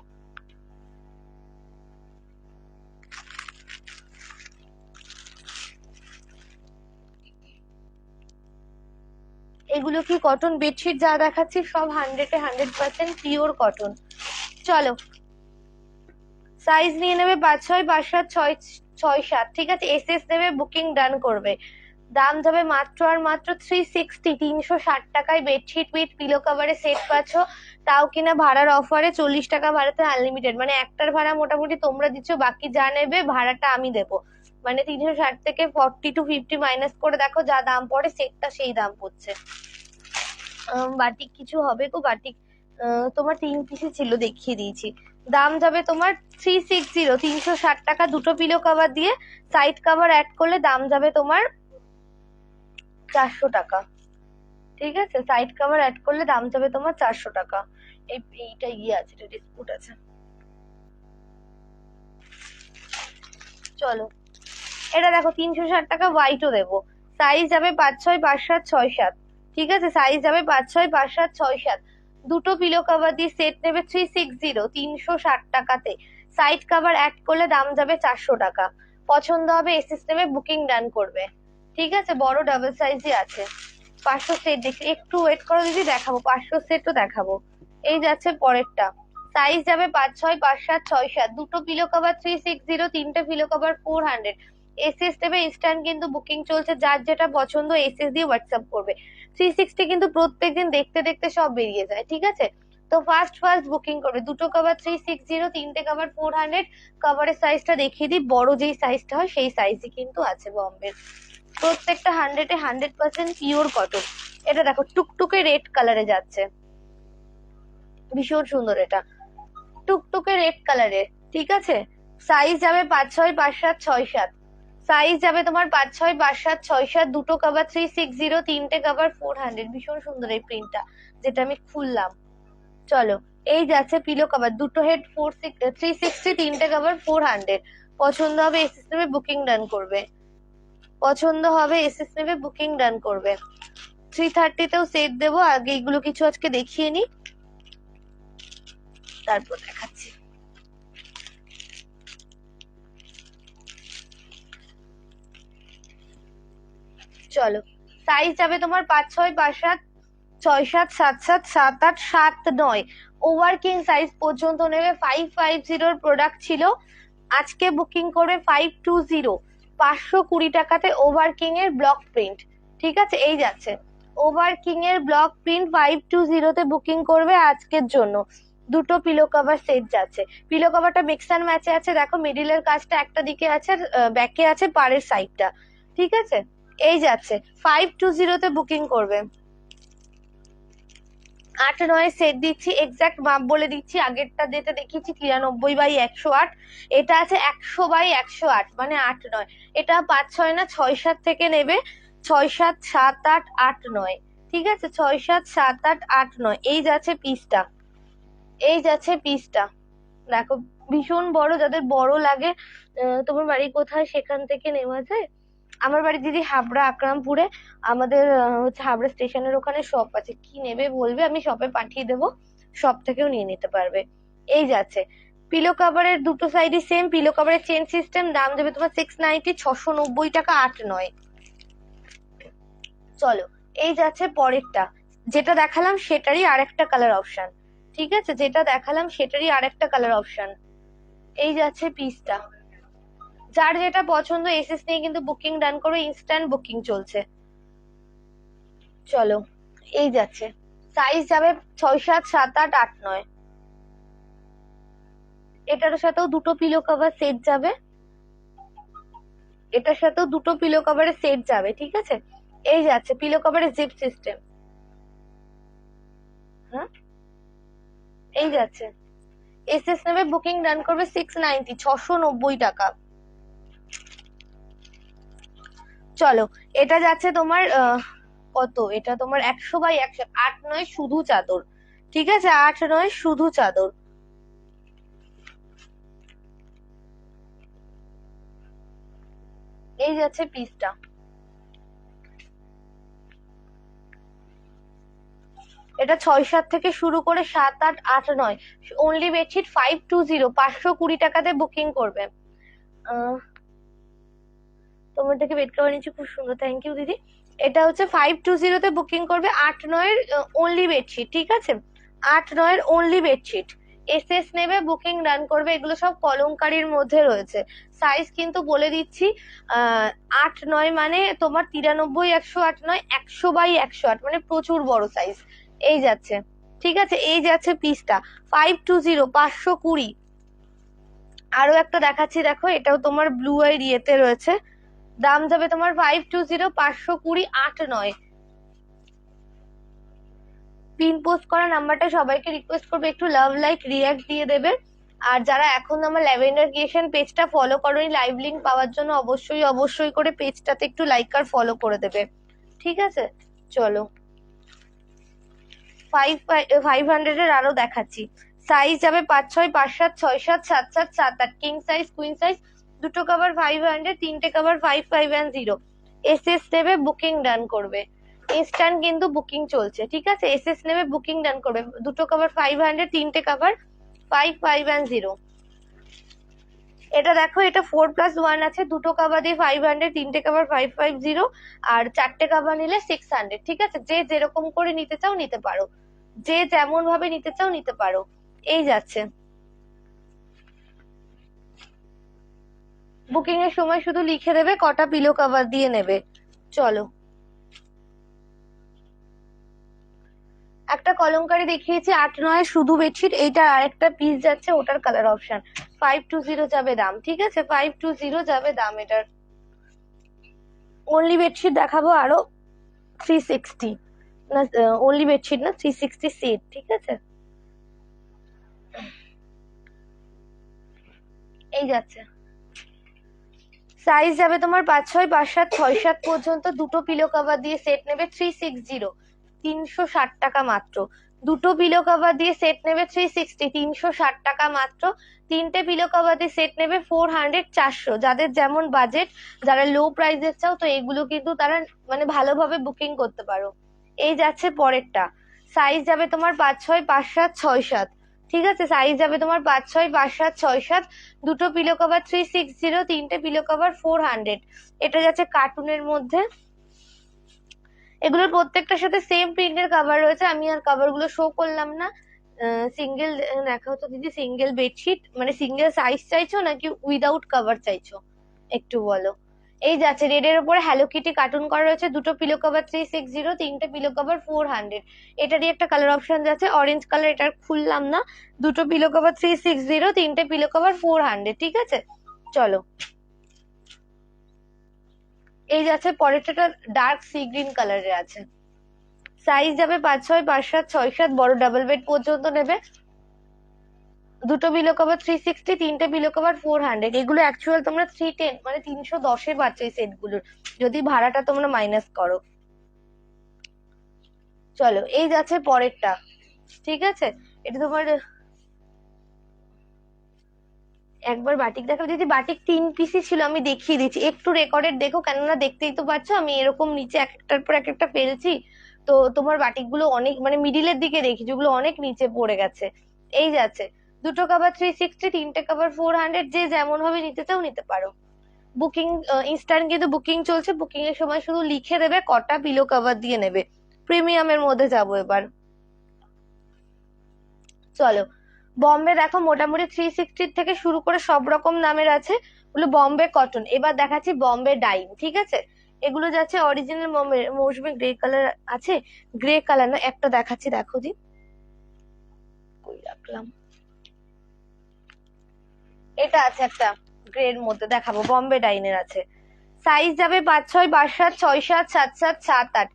এগুলো কি কটন বেডশিট? যা দেখাচ্ছি সব 100% পিওর কটন। চলো সাইজ নিয়ে নেবে 5, 6, 5, 7, 6, 6, 7, ঠিক আছে? এসএস নেবে, বুকিং ডান করবে। দাম যাবে মাত্র আর মাত্র 360, 360 টাকায় বেডশিট উইথ পিলো কভারের সেট পাচ্ছ। তাও কিনা ভাড়ার অফারে, 40 টাকা ভাড়াতে আনলিমিটেড। মানে একটার ভাড়া মোটামুটি তোমরা দিচ্ছ, বাকি যা নেবে ভাড়াটা আমি দেবো। মানে 360 থেকে 40 to 50 মাইনাস করে দেখো, যা দাম পড়ে সেটটা সেই দাম পড়ছে। বাটিক কিছু হবে গো, বাটিক তোমার 3 পিসে ছিল, দেখিয়ে দিয়েছি। দাম যাবে তোমার 360, 360 টাকা দুটো পিলো কভার দিয়ে। সাইড কভার অ্যাড করলে দাম যাবে তোমার 400 টাকা, ঠিক আছে? সাইড কভার অ্যাড করলে দাম যাবে তোমার 400 টাকা। এইটা আছে, এটা ডিসপুট আছে। চলো এটা দেখো 360 টাকা হোয়াইটও দেবো। সাইজ যাবে 5, 6, 5, 7, 6, 7, ঠিক আছে? সাইজ যাবে 5, 6, 5, 7, 6, 7। দুটো পিলো কভার দিয়ে সেট নেবে 360, 360 টাকাতে। সাইড কভার অ্যাড করলে দাম যাবে 400 টাকা। পছন্দ হবে এসএস নেবে, বুকিং ডান করবে, ঠিক আছে? বড় ডাবল সাইজই আছে। 500 সেট দেখি, একটু ওয়েট করো দিদি, দেখাবো 500 সেটও দেখাবো। এই যাচ্ছে পরেরটা। সাইজ যাবে 5, 6, 5, 7, 6, 7। দুটো পিলো কভার 360, তিনটে পিলো কভার 400। এসএস দেবে ইনস্ট্যান্ট, কিন্তু বুকিং চলছে। যার যেটা পছন্দ এসএস দিয়ে হোয়াটসঅ্যাপ করবে। 360 কিন্তু প্রত্যেকদিন দেখতে দেখতে সব বেরিয়ে যায়, ঠিক আছে? তো ফার্স্ট বুকিং করবে। দুটো কভার 360, তিনটে কভার 400। কভারের সাইজটা দেখিয়ে দিই, বড় যেই সাইজটা হয় সেই সাইজই কিন্তু আছে বম্বের। প্রত্যেকটা 100% পিওর কটন। এটা দেখো টুকটুকে রেড কালারে যাচ্ছে, ভীষণ সুন্দর। এটা টুকটুকে রেড কালারে, ঠিক আছে। সাইজ যাবে 5-6, 5-7, 6-7। সাইজ যাবে তোমার 5-6, 5-7, 6-7। দুটো কভার 360, তিনটে কভার 400। ভীষণ সুন্দর এই প্রিন্টটা, যেটা আমি খুললাম। চলো, এই যাচ্ছে পিলো কভার, দুটো হেড 360, তিনটে কভার 400। পছন্দ হবে এসএস নেবে বুকিং ডান করবে, পছন্দ হবে এসএস নেবে বুকিং ডান করবে। 330তেও সেট দেবো। আগে এগুলো কিছু আজকে দেখিয়ে নি, তারপর দেখাচ্ছি। চলো, সাইজ যাবে তোমার 5-6, 5-7, 6-7, 7-7, 7-8, 7-9। ওভারকিং সাইজ পর্যন্ত নেবে। 550 প্রোডাক্ট ছিল, আজকে বুকিং করবে 520। 520 টাকাতে ওভারকিং এর ব্লক প্রিন্ট, ঠিক আছে। এই যাচ্ছে ওভারকিং এর ব্লক প্রিন্ট, 520তে বুকিং করবে আজকের জন্য। দুটো পিলো কভার সেট যাচ্ছে। পিলো কভারটা মিক্স অ্যান্ড ম্যাচে আছে, দেখো মিডিলের কাজটা একটা দিকে আছে, ব্যাকে আছে পাড়ের সাইডটা, ঠিক আছে। এই যাচ্ছে 520তে বুকিং করবে। 8-9 সেট দিচ্ছি, এক্সাক্ট মাপ বলে দিচ্ছি। আগেরটা যেটা দেখিয়েছি 93/108, এটা আছে 100/108, মানে 8-9। এটা 5-6 না, 6-7 থেকে নেবে। 6-7, 7-8, 8-9, ঠিক আছে। 6-7, 7-8, 8-9। এই যাচ্ছে পিসটা, এই যাচ্ছে পিসটা। দেখো ভীষণ বড়, যাদের বড় লাগে, তোমার বাড়ি কোথায় সেখান থেকে নেওয়া যায়। আমার বাড়ি দিদি হাবড়া আকরামপুরে, আমাদের হচ্ছে হাবড়া স্টেশনের ওখানে শপ আছে। কি নেবে বলবে, আমি শপে পাঠিয়ে দেবো, শপ থেকেও নিয়ে নিতে পারবে। এই যাচ্ছে পিলো কাভারের দুটো সাইডই সেম, পিলো কাভারের চেন সিস্টেম। দাম দেবে তোমার 690, 690 টাকা, 8-9। চলো, এই যাচ্ছে পরেরটা, যেটা দেখালাম সেটারই আরেকটা কালার অপশন, ঠিক আছে। যেটা দেখালাম সেটারই আরেকটা কালার অপশন। এই যাচ্ছে পিসটা। যার যেটা পছন্দ এসএস নিয়ে কিন্তু বুকিং ডান করবে, ইনস্ট্যান্ট বুকিং চলছে। চলো, এই যাচ্ছে সাইজ যাবে 6-7, 7-8, 8-9। এটার সাথেও দুটো পিলো কভার সেট যাবে, এটার সাথেও দুটো পিলো কভারের সেট যাবে, ঠিক আছে। এই যাচ্ছে পিলো কভারের জিপ সিস্টেম। হ্যাঁ, এই যাচ্ছে এসএস নেবে বুকিং ডান করবে 690, 690 টাকা। চলো, এটা যাচ্ছে তোমার কত, এটা তোমার 100/100, 8-9 শুধু চাদর, ঠিক আছে। 8-9 শুধু চাদর। এই যাচ্ছে পিসটা। এটা 6-7 থেকে শুরু করে 7-8, 8-9। অনলি বেডশিট 520, 520 টাকাতে বুকিং করবে। তোমার থেকে বেড কভার নিচ্ছি, খুব সুন্দর, থ্যাংক ইউ দিদি। এটা হচ্ছে 520তে বুকিং করবে। 8-9 অনলি বেডশিট, ঠিক আছে। 8-9 অনলি বেডশিট এসএস নেবে বুকিং ডান করবে। এগুলো সব কলমকারীর মধ্যে রয়েছে। সাইজ কিন্তু বলে দিচ্ছি, 8-9 মানে তোমার 93/108 নয়, 100/108, মানে প্রচুর বড় সাইজ। এই যাচ্ছে, ঠিক আছে। এই যাচ্ছে পিসটা 520, 520। আরো একটা দেখাচ্ছি, দেখো এটাও তোমার ব্লু এর ইয়েতে রয়েছে। দাম যাবে তোমার 520, 520, 8-9। পিন পোস্ট করা নাম্বারটা সবাইকে রিকোয়েস্ট করবে একটু লাভ লাইক রিয়াক্ট দিয়ে দেবে। আর যারা এখন আমার ল্যাভেন্ডার ক্রিয়েশন পেজটা ফলো করোনি, লাইভ লিঙ্ক পাওয়ার জন্য অবশ্যই অবশ্যই করে পেজটাতে একটু লাইক আর ফলো করে দেবে, ঠিক আছে। চলো, 500 এর আরো দেখাচ্ছি। সাইজ যাবে 5-6, 5-7, 6-7, 7-7, 7-8। King size, queen size. দুটো কভার 500, তিনটে কভার 550। এসএস নেবে বুকিং ডান করবে, ইনস্ট্যান্ট কিন্তু বুকিং চলছে, ঠিক আছে। এসএস নেবে বুকিং ডান করবে। দুটো কভার 500, তিনটে কভার 550। এটা দেখো, এটা 4+1 আছে। দুটো কভার দিয়ে 500, তিনটে কভার 550, আর চারটে কভার নিলে 600, ঠিক আছে। যে যেরকম করে নিতে চাও নিতে পারো, যে যেমন ভাবে নিতে চাও নিতে পারো। এই যাচ্ছে, বুকিং এর সময় শুধু লিখে দেবে কটা পিলো কভার দিয়ে নেবে। চলো, একটা কলমকারি দেখিয়েছি 8-9 শুধু বেডশিট, এইটার আরেকটা পিস যাচ্ছে, ওটার কালার অপশন 520 যাবে দাম। ঠিক আছে, 520 যাবে দাম এটার। অনলি বেডশিট দেখাবো আরো 360, না অনলি বেডশিট না 360 সেট। ঠিক আছে, এই যাচ্ছে। সাইজ যাবে তোমার 5-6, 5-7, 6-7 পর্যন্ত। দুটো পিলো কভার দিয়ে সেট নেবে 360, 360 টাকা মাত্র। দুটো পিলো কভার দিয়ে সেট নেবে 360, 360 টাকা মাত্র। তিনটে পিলো কভার দিয়ে সেট নেবে 400, 400। যাদের যেমন বাজেট, যারা লো প্রাইসের চাও তো এগুলো কিন্তু তারা মানে ভালোভাবে বুকিং করতে পারো। এই যাচ্ছে পরেরটা। সাইজ যাবে তোমার 5-6, 5-7, 6-7। ঠিক আছে, সাইজ যাবে তোমার 5-6, 5-7, 6-7। দুটো পিলো কভার 360, তিনটে পিলো কভার 400। এটা যাচ্ছে কার্টুনের মধ্যে। এগুলোর প্রত্যেকটার সাথে সেম প্রিন্টের কভার রয়েছে, আমি আর কভার গুলো শো করলাম না। সিঙ্গেল দেখা হতো দিদি, সিঙ্গেল বেডশিট মানে সিঙ্গেল সাইজ চাইছো নাকি উইদাউট কভার চাইছো একটু বলো। এই যাচ্ছে রেডের উপরে হ্যালো কিটি কার্টুন করা রয়েছে। দুটো পিলো কভার 360, তিনটে পিলো কভার 400। এটারই একটা কালার অপশন যাচ্ছে অরেঞ্জ কালার, এটা খুললাম না। দুটো পিলো কভার 360, তিনটে পিলো কভার 400। ঠিক আছে, চলো। এই যাচ্ছে পরেরটা, ডার্ক সি গ্রিন কালারের আছে। সাইজ যাবে 5-6, 5-7, 6-7, বড় ডাবল বেড পর্যন্ত নেবে। দুটো পিলো কভার 360, তিনটে পিলো কভার 400। এগুলো অ্যাকচুয়াল তোমরা 310 মানে 310-এ পাচ্ছ এই সেট গুলোর, যদি ভাড়াটা তোমরা মাইনাস করো। চলো, এই যাচ্ছে পরেরটা। ঠিক আছে, এটা তোমার একবার বাটিক দেখো দিদি। বাটিক 3 পিসই ছিল, আমি দেখিয়ে দিচ্ছি, একটু রেকর্ডেড দেখো, কেননা দেখতেই তো পাচ্ছ আমি এরকম নিচে এক একটার পর এক একটা ফেলছি। তো তোমার বাটিক গুলো অনেক মানে মিডিলের দিকে দেখি যেগুলো অনেক নিচে পড়ে গেছে। এই যাচ্ছে দুটো কভার 360, তিনটে কভার 400। যে যেমন ভাবে নিতে চাও নিতে পারো। বুকিং ইনস্ট্যান্ট কিন্তু বুকিং চলছে। বুকিং এর সময় শুধু লিখে দেবে কটা পিলো কভার দিয়ে নেবে। প্রিমিয়ামের মধ্যে যাবো এবার। চলো, বম্বে দেখো মোটামুটি 360 থেকে শুরু করে সব রকম দামের আছে, ওগুলো বম্বে কটন। এবার দেখাচ্ছি বম্বে ডাইং। ঠিক আছে, এগুলো যাচ্ছে অরিজিনাল বম্বে। মৌসুমি গ্রে কালার আছে, গ্রে কালার না, একটা দেখাচ্ছি দেখো দি, কই রাখলাম, এটা আছে একটা গ্রে এর মধ্যে দেখাবো, বম্বে ডাইনের আছে। সাইজ যাবে 5-6, 5-7, 6-7, 7-7, 7-8।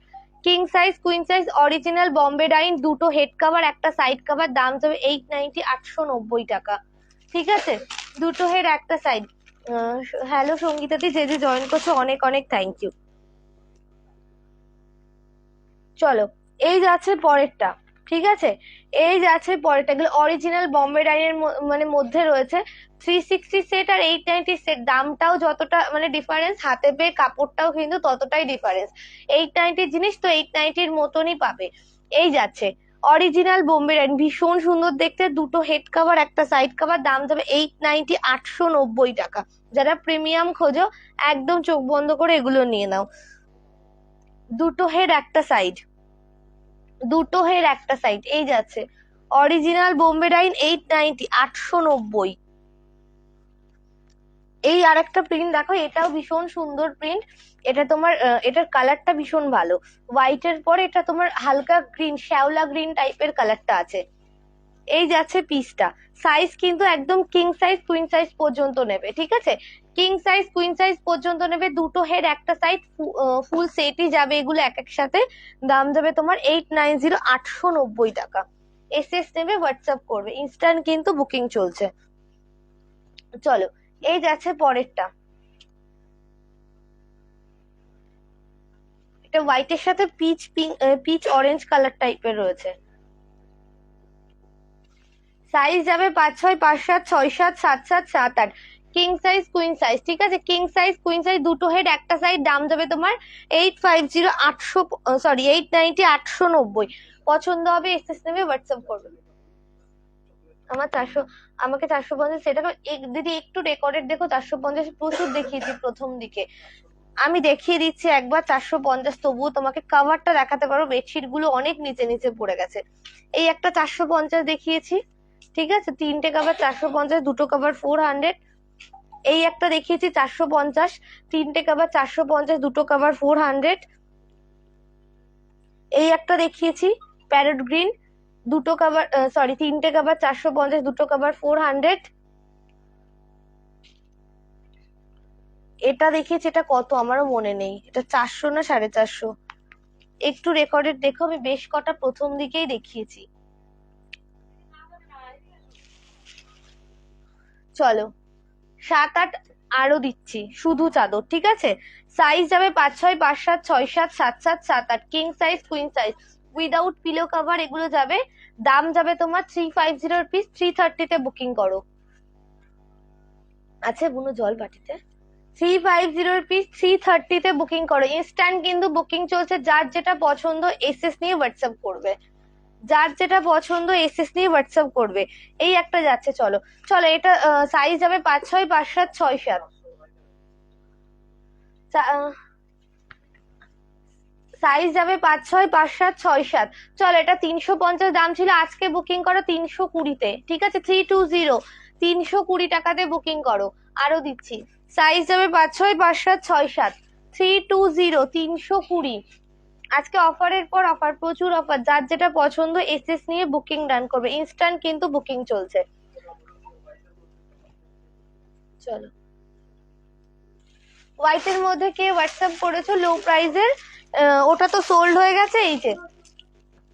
King size, queen size, original Bombay Dyeing. দুটো হেড কভার, একটা সাইড কভার, দাম যাবে 890, 890 টাকা। ঠিক আছে, দুটো হেড একটা সাইড। হ্যালো সঙ্গীতাদি, যে যে জয়েন করছো অনেক অনেক থ্যাংক ইউ। চলো, এই যাচ্ছে পরেরটা। ঠিক আছে, এই যাচ্ছে পরেরটা, এগুলো অরিজিনাল বম্বে ডাইনের মানে মধ্যে রয়েছে। 360 সেট আর 890 সেট, দামটাও যতটা মানে ডিফারেন্স, হাতে পেয়ে কাপড়টাও কিন্তু ততটাই ডিফারেন্স। 890 জিনিস তো 890-র মতনই পাবে। এই যাচ্ছে অরিজিনাল বোম্বে ডাইন, ভীষণ সুন্দর দেখতে। দুটো হেড কভার, একটা সাইড কভার, দাম যাবে 890, 890 টাকা। যারা প্রিমিয়াম খোঁজো একদম চোখ বন্ধ করে এগুলো নিয়ে নাও। দুটো হেড একটা সাইড, দুটো হের একটা সাইড। এই যাচ্ছে অরিজিনাল বোম্বে ডাইন 890, 890। এই আর একটা প্রিন্ট দেখো, এটাও ভীষণ সুন্দর প্রিন্ট। এটা তোমার এটার কালারটা ভীষণ ভালো, হোয়াইটের পরে এটা তোমার হালকা গ্রিন, শ্যাওলা গ্রিন টাইপের কালারটা আছে। এই যাচ্ছে পিসটা। সাইজ কিন্তু একদম কিং সাইজ কুইন সাইজ পর্যন্ত নেবে। ঠিক আছে, কিং সাইজ কুইন সাইজ পর্যন্ত নেবে। দুটো হেড একটা সাইড, ফুল সেটই যাবে এগুলো এক এক সাথে। দাম যাবে তোমার 890, 890 টাকা। এসএস নেবে, হোয়াটসঅ্যাপ করবে, ইনস্ট্যান্ট কিন্তু বুকিং চলছে। চলো, এই যাচ্ছে পরেরটা। এটা হোয়াইটের সাথে peach pink, peach orange colour টাইপের রয়েছে। সাইজ যাবে 5-6, 5-7, 6-7, 7-7, 7-8। King size queen size. ঠিক আছে, কিং সাইজ কুইন সাইজ দুটো হেড একটা সাইড, দাম যাবে তোমার 850, 800, সরি 890, 890। পছন্দ হবে এসএস নেবে, হোয়াটসঅ্যাপ করবে। আমার 400, আমাকে 450 সেটা দিদি একটু রেকর্ডেড দেখো। 450 প্রচুর দেখিয়েছি প্রথম দিকে, আমি দেখিয়ে দিচ্ছি একবার 450। তবুও তোমাকে কাভারটা দেখাতে পারো, বেডশিট গুলো অনেক নিচে নিচে পড়ে গেছে। এই একটা 450 দেখিয়েছি। ঠিক আছে, তিনটে কভার 450, দুটো কভার 400। এই একটা দেখিয়েছি 450, তিনটে কভার 450, দুটো কভার 400। এই একটা দেখিয়েছি প্যারট গ্রিন, দুটো কভার, সরি 3টে কভার 450, দুটো কভার 400। এটা দেখিয়েছি, এটা কত আমারও মনে নেই, এটা 400 না 450। একটু রেকর্ডেড দেখো, আমি বেশ কটা প্রথম দিকেই দেখিয়েছি। চলো 7-8 আরো দিচ্ছি, শুধু চাদর, ঠিক আছে। সাইজ যাবে 5-6, 5-7, 6-7, 7-7, 7-8, king size, queen size, without pillow cover এগুলো যাবে। দাম যাবে তোমার 350 রুপিস। 330 তে বুকিং করো। আছে বুনো জল বাটিতে। 350 রুপিস, 330 তে বুকিং করো। ইনস্ট্যান্ট কিন্তু বুকিং চলছে, যার যেটা পছন্দ এসএস নিয়ে হোয়াটসঅ্যাপ করবে, যার যেটা পছন্দ এসএস নিয়ে হোয়াটসঅ্যাপ করবে। এই একটা যাচ্ছে, চলো চলো, এটা সাইজ যাবে 5-6, 5-7, 6-7। সাইজ যাবে 5-6, 5-7, 6-7। চলো, এটা 350 দাম ছিল, আজকে বুকিং করো 320-তে, ঠিক আছে। 320, 320 টাকাতে বুকিং করো। আরো দিচ্ছি, সাইজ যাবে 5-6, 5-7, 6-7, 320, 320। আজকে অফারের পর অফার, প্রচুর অফার, যার যেটা পছন্দ এসএস নিয়ে বুকিং ডান করবে। ইনস্ট্যান্ট কিন্তু বুকিং চলছে। চলো, হোয়াইটের মধ্যে কে হোয়াটসঅ্যাপ করেছো লো প্রাইজের? ওটা তো সোল্ড হয়ে গেছে। এই যে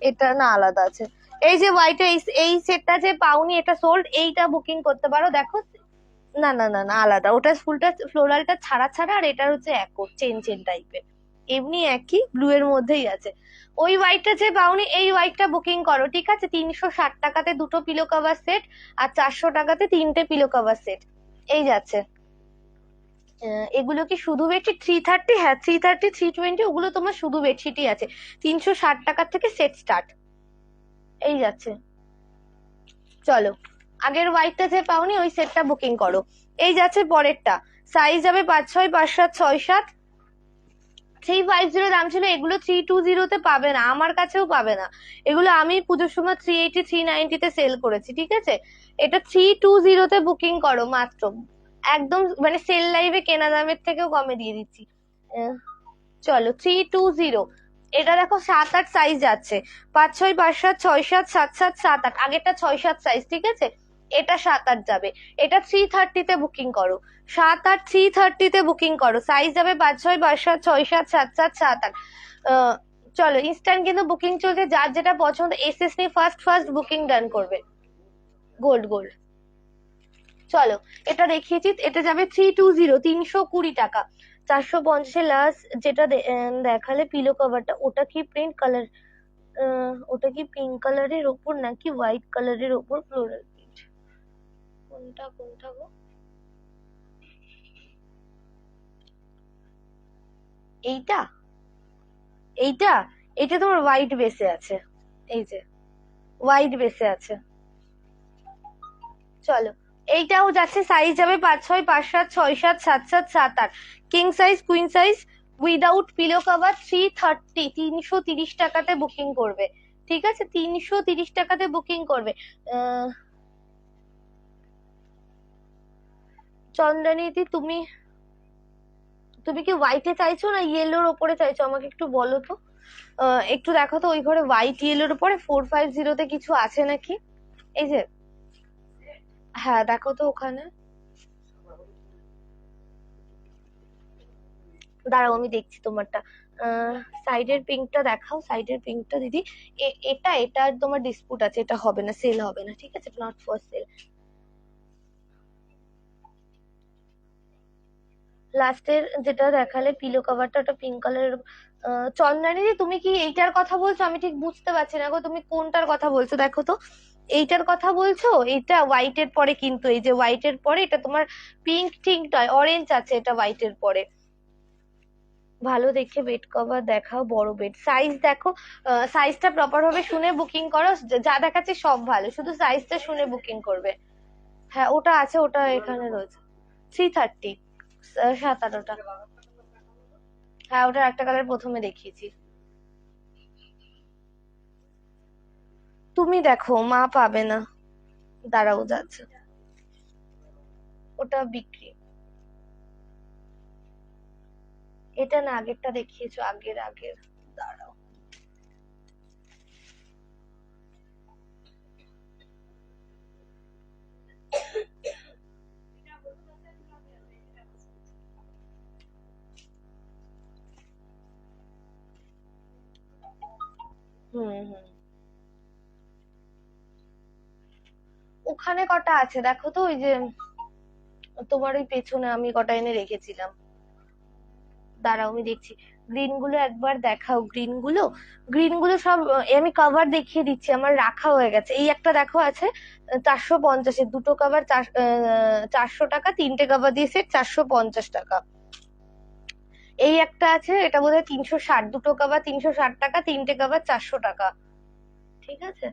এটা না, আলাদা আছে। এই যে হোয়াইট, এই সেটটা যে পাওনি, এটা সোল্ড। এইটা বুকিং করতে পারো, দেখো। না না না না, আলাদা, ওটা ফুলটা ফ্লোরালটা ছাড়া ছাড়া, আর এটার হচ্ছে একো চেন চেন টাইপের। এমনি একই ব্লু এর মধ্যেই আছে। ওই হোয়াইটটা যে পাওনি, এই হোয়াইটটা বুকিং করো, ঠিক আছে। 360 টাকাতে দুটো পিলো কভার সেট, আর 400 টাকাতে 3টে পিলো কভার সেট। এই যাচ্ছে। এগুলো কি শুধু বেডশিট? 330, হ্যাঁ 330, 320, ওগুলো তোমার শুধু বেডশিটই আছে। 360 টাকার থেকে সেট স্টার্ট। এই যাচ্ছে। চলো, আগের হোয়াইটটা যে পাওনি ওই সেটটা বুকিং করো। এই যাচ্ছে পরেরটা, সাইজ যাবে 5-6, 5-7, 6-7। 350 দাম ছিল, এগুলো 320-তে পাবে না, আমার কাছেও পাবে না। এগুলো আমি পুজোর সময় 380, 390-তে সেল করেছি, ঠিক আছে। এটা 320-তে বুকিং করো মাত্র, একদম মানে সেল লাইভে কেনা দামের থেকেও কমে দিয়ে দিচ্ছি। চলো 320। এটা দেখো 7-8 সাইজ যাচ্ছে, 5-6, 5-7, 6-7, 7-7, 7-8। আগেরটা 6-7 সাইজ, ঠিক আছে। এটা 7-8 যাবে। এটা 330-তে বুকিং করো। 7-8, 330-তে বুকিং করো। সাইজ যাবে 5-6, 5-7, 6-7, 7-7, 7-8। চলো, ইনস্ট্যান্ট কিন্তু বুকিং চলছে, যার যেটা পছন্দ এসএস নিয়ে ফার্স্ট ফার্স্ট বুকিং ডান করবে। Gold gold. চলো, এটা দেখিয়েছি, এটা যাবে 320, 320 টাকা। 450 লাস্ট যেটা দেখালে পিলো কভারটা, ওটা কি প্রিন্ট কালার? ওটা কি পিঙ্ক কালারের ওপর নাকি হোয়াইট কালারের ওপর ফ্লোরাল প্রিন্ট? কোনটা কোনটা গো? এইটা, এইটা, এটা তোমার হোয়াইট বেসে আছে। এই যে হোয়াইট বেসে আছে। চলো, এইটাও যাচ্ছে, সাইজ যাবে 5-6, 5-7, 6-7, 7-7, 7-8। King size, queen size, without pillow cover. 330, 330 টাকাতে বুকিং করবে, ঠিক আছে। 330 টাকাতে বুকিং করবে। চন্দ্রানীদি, তুমি তুমি কি হোয়াইটে চাইছো না ইয়েলোর ওপরে চাইছো? আমাকে একটু বলো তো। একটু দেখো তো ওই ঘরে হোয়াইট ইয়েলোর উপরে 450-তে কিছু আছে নাকি। এই যে, হ্যাঁ দেখো তো ওখানে। দাঁড়াও আমি দেখছি তোমারটা। সাইডের পিঙ্কটা দেখাও, সাইডের পিঙ্কটা দিদি। এটা এটার তোমার ডিসপুট আছে, এটা হবে না, সেল হবে না, ঠিক আছে, নট ফর সেল। লাস্টের যেটা দেখালে পিলো কভারটা, ওটা পিঙ্ক কালারের। চন্দ্রানী দি, তুমি কি এইটার কথা বলছো? আমি ঠিক বুঝতে পারছি না গো, তুমি কোনটার কথা বলছো দেখো তো। এইটার কথা বলছো? এইটা হোয়াইটের পরে, কিন্তু এই যে হোয়াইটের পরে এটা তোমার পিঙ্ক ঠিক নয়, অরেঞ্জ আছে এটা হোয়াইটের পরে। ভালো দেখে বেড কভার দেখাও, বড় বেড সাইজ দেখো। সাইজটা প্রপার ভাবে শুনে বুকিং করো, যা দেখাচ্ছে সব ভালো, শুধু সাইজটা শুনে বুকিং করবে। হ্যাঁ ওটা আছে, ওটা এখানে রয়েছে। 330, 17টা। হ্যাঁ ওটার একটা কালার প্রথমে দেখিয়েছি। তুমি দেখো, মা পাবে না। দাঁড়াও যাচ্ছে, ওটা বিক্রি। এটা না, আগেরটা দেখিয়েছো, আগের আগের। দাঁড়াও, ওখানে কটা আছে দেখো তো, ওই যে তোমার ওই পেছনে আমি কটা এনে রেখেছিলাম, দাঁড়াও আমি দেখছি। গ্রিন গুলো একবার দেখাও, গ্রিন গুলো সব আমি কভার দেখিয়ে দিচ্ছি, আমার রাখা হয়ে গেছে। এই একটা দেখো আছে 450-এর, দুটো কভার 400 টাকা, তিনটে কভার দিয়ে সেট 450 টাকা। এই একটা আছে, এটা বোধহয় 360, দুটো কভার 360 টাকা, তিনটে কভার 400 টাকা। ঠিক আছে,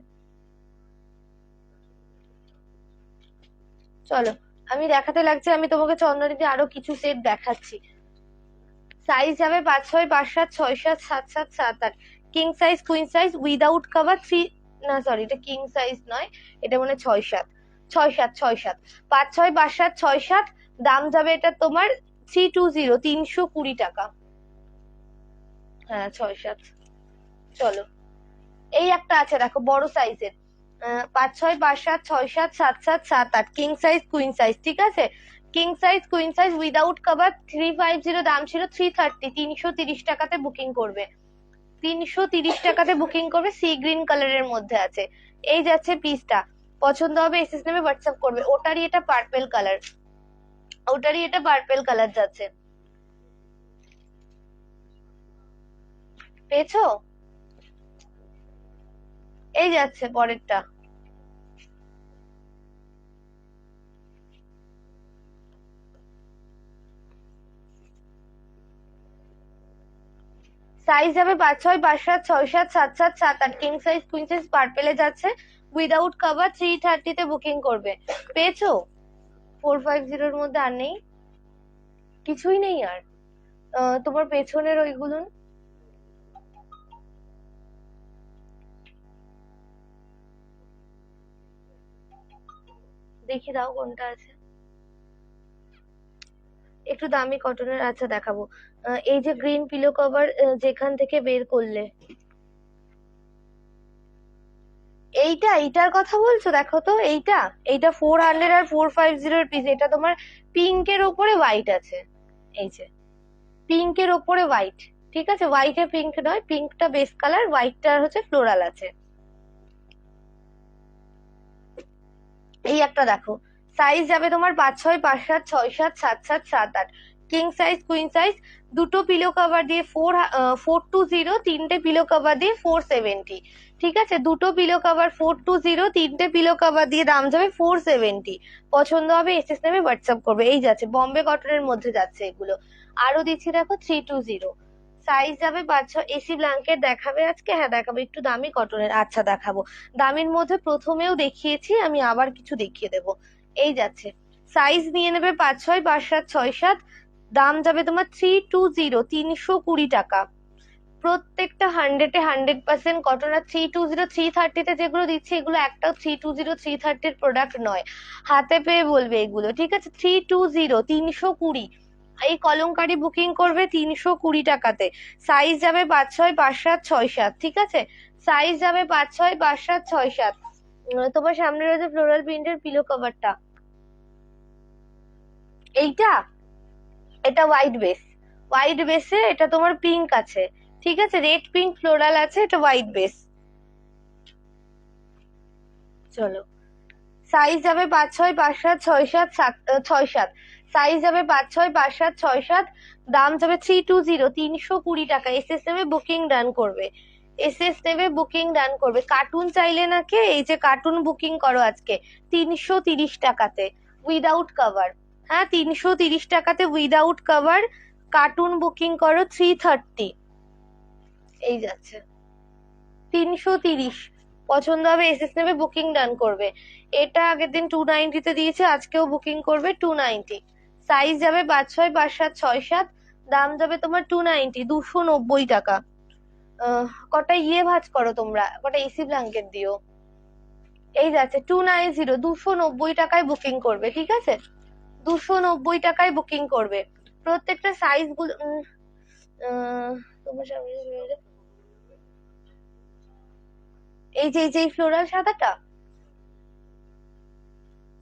চলো আমি দেখাতে লাগছে, আমি তোমাকে চন্দনীতে আরো কিছু সেট দেখাচ্ছি। সাইজ যাবে 5-6, 5-7, 6-7, 7-7, 7-8। King size, queen size without cover 3, না সরি এটা কিং সাইজ নয়, এটা মানে 6-7, 6-7, 6-7, 5-6, 5-7, 6-7। দাম যাবে এটা তোমার 320, 320 টাকা। হ্যাঁ 6-7। চলো এই একটা আছে দেখো বড় সাইজের, 5-6, 5-7, 6-7, 7-7, 7-8, কিং সাইজ কুইন সাইজ। ঠিক আছে, king size queen size without cover 350, দাম ছিল 330, 330 টাকাতে বুকিং করবে, 330 টাকাতে বুকিং করবে। সি গ্রিন কালারের মধ্যে আছে। এই যাচ্ছে পিসটা, পছন্দ হবে এসএস নেমে হোয়াটসঅ্যাপ করবে। ওটারই এটা পার্পেল কালার, ওটারই এটা পার্পেল কালার যাচ্ছে, পেয়েছো? এই যাচ্ছে পরেরটা, সাইজ যাবে 5-6, 5-7, 6-7, 7-7, 7-8, কিং সাইজ কুইন সাইজ পার্পেলে যাচ্ছে, উইদাউট কভার 330-তে বুকিং করবে। পেয়েছো? 450-এর মধ্যে আর নেই, কিছুই নেই আর। তোমার পেছনের ওইগুলো দেখি দাও কোনটা আছে, একটু দামি কটনের। আচ্ছা দেখাবো, এই যে গ্রিন পিলো কভার যেখান থেকে বের করলে, এইটার কথা বলছো? দেখো তো এইটা, এইটা 400 আর 450-এর পিস। এটা তোমার পিঙ্কের ওপরে হোয়াইট আছে, এই যে পিঙ্কের ওপরে হোয়াইট। ঠিক আছে, হোয়াইটে পিঙ্ক নয়, পিঙ্কটা বেস কালার, হোয়াইটটা হচ্ছে ফ্লোরাল আছে। এই একটা দেখো, সাইজ যাবে তোমার 5-6, 5-7, 6-7, 7-7, 7-8, কিং সাইজ কুইন সাইজ, দুটো পিলো কভার দিয়ে 420, তিনটে পিলো কভার দিয়ে 470। ঠিক আছে, দুটো পিলো কভার 420, তিনটে পিলো কভার দিয়ে দাম যাবে 470। পছন্দ হবে এসএস নেমে হোয়াটসঅ্যাপ করবে। এই যাচ্ছে বম্বে কটনের মধ্যে যাচ্ছে এগুলো। আরো দিচ্ছি দেখো 320, সাইজ যাবে 5-6। এসি ব্ল্যাঙ্কেট দেখাবে আজকে? হ্যাঁ দেখাবো, একটু দামি কটনের। আচ্ছা দেখাবো, দামির মধ্যে প্রথমেও দেখিয়েছি, আমি আবার কিছু দেখিয়ে দেবো। এই যাচ্ছে, সাইজ নিয়ে নেবে 5-6, 5-7, 6-7, দাম যাবে তোমার 320, 320 টাকা। প্রত্যেকটা 100% কটন। আর 320, 330-তে যেগুলো দিচ্ছে এগুলো একটাও 320, 330-র প্রোডাক্ট নয়, হাতে পেয়ে বলবে এগুলো। ঠিক আছে, 320, 320। এই কলমকারি বুকিং করবে 320 টাকাতে। সাইজ যাবে 5-6, 5-7, 6-7। ঠিক আছে, সাইজ যাবে 5-6, 5-7, 6-7। তোমার সামনে রয়েছে ফ্লোরাল প্রিন্টের পিলো কভারটা, এইটা, এটা হোয়াইট বেস, হোয়াইট বেসে এটা তোমার পিঙ্ক আছে। ঠিক আছে, রেড পিঙ্ক ফ্লোরাল আছে, এটা হোয়াইট বেস। চলো, সাইজ যাবে 5-6, 5-7, 6-7, 6-7, সাইজ যাবে 5-6, 5-7, 6-7, দাম যাবে 320, 320 টাকা। এসএস নেবে বুকিং ডান করবে, এসএস নেবে বুকিং ডান করবে। কার্টুন চাইলে নাকি, এই যে কার্টুন বুকিং করো আজকে 330 টাকাতে উইদাউট কভার। হ্যাঁ 330 টাকাতে উইদাউট কভার, কার্টুন বুকিং করো 330। এই যাচ্ছে 330, পছন্দ হবে এসএস নেবে বুকিং ডান করবে। এটা আগের দিন 290-তে দিয়েছে, আজকেও বুকিং করবে 290। সাইজ যাবে 5-6, 5-7, 6-7, দাম যাবে তোমার 290, 290 টাকা। কটা ইয়ে ভাঁজ করো তোমরা, কটা এসি ব্ল্যাঙ্কেট দিও। এই যাচ্ছে 290, 290 টাকায় বুকিং করবে। ঠিক আছে, 290 টাকায় বুকিং করবে। প্রত্যেকটা সাইজ গুলো তোমার সামনে এই যে ফ্লোরাল সাদাটা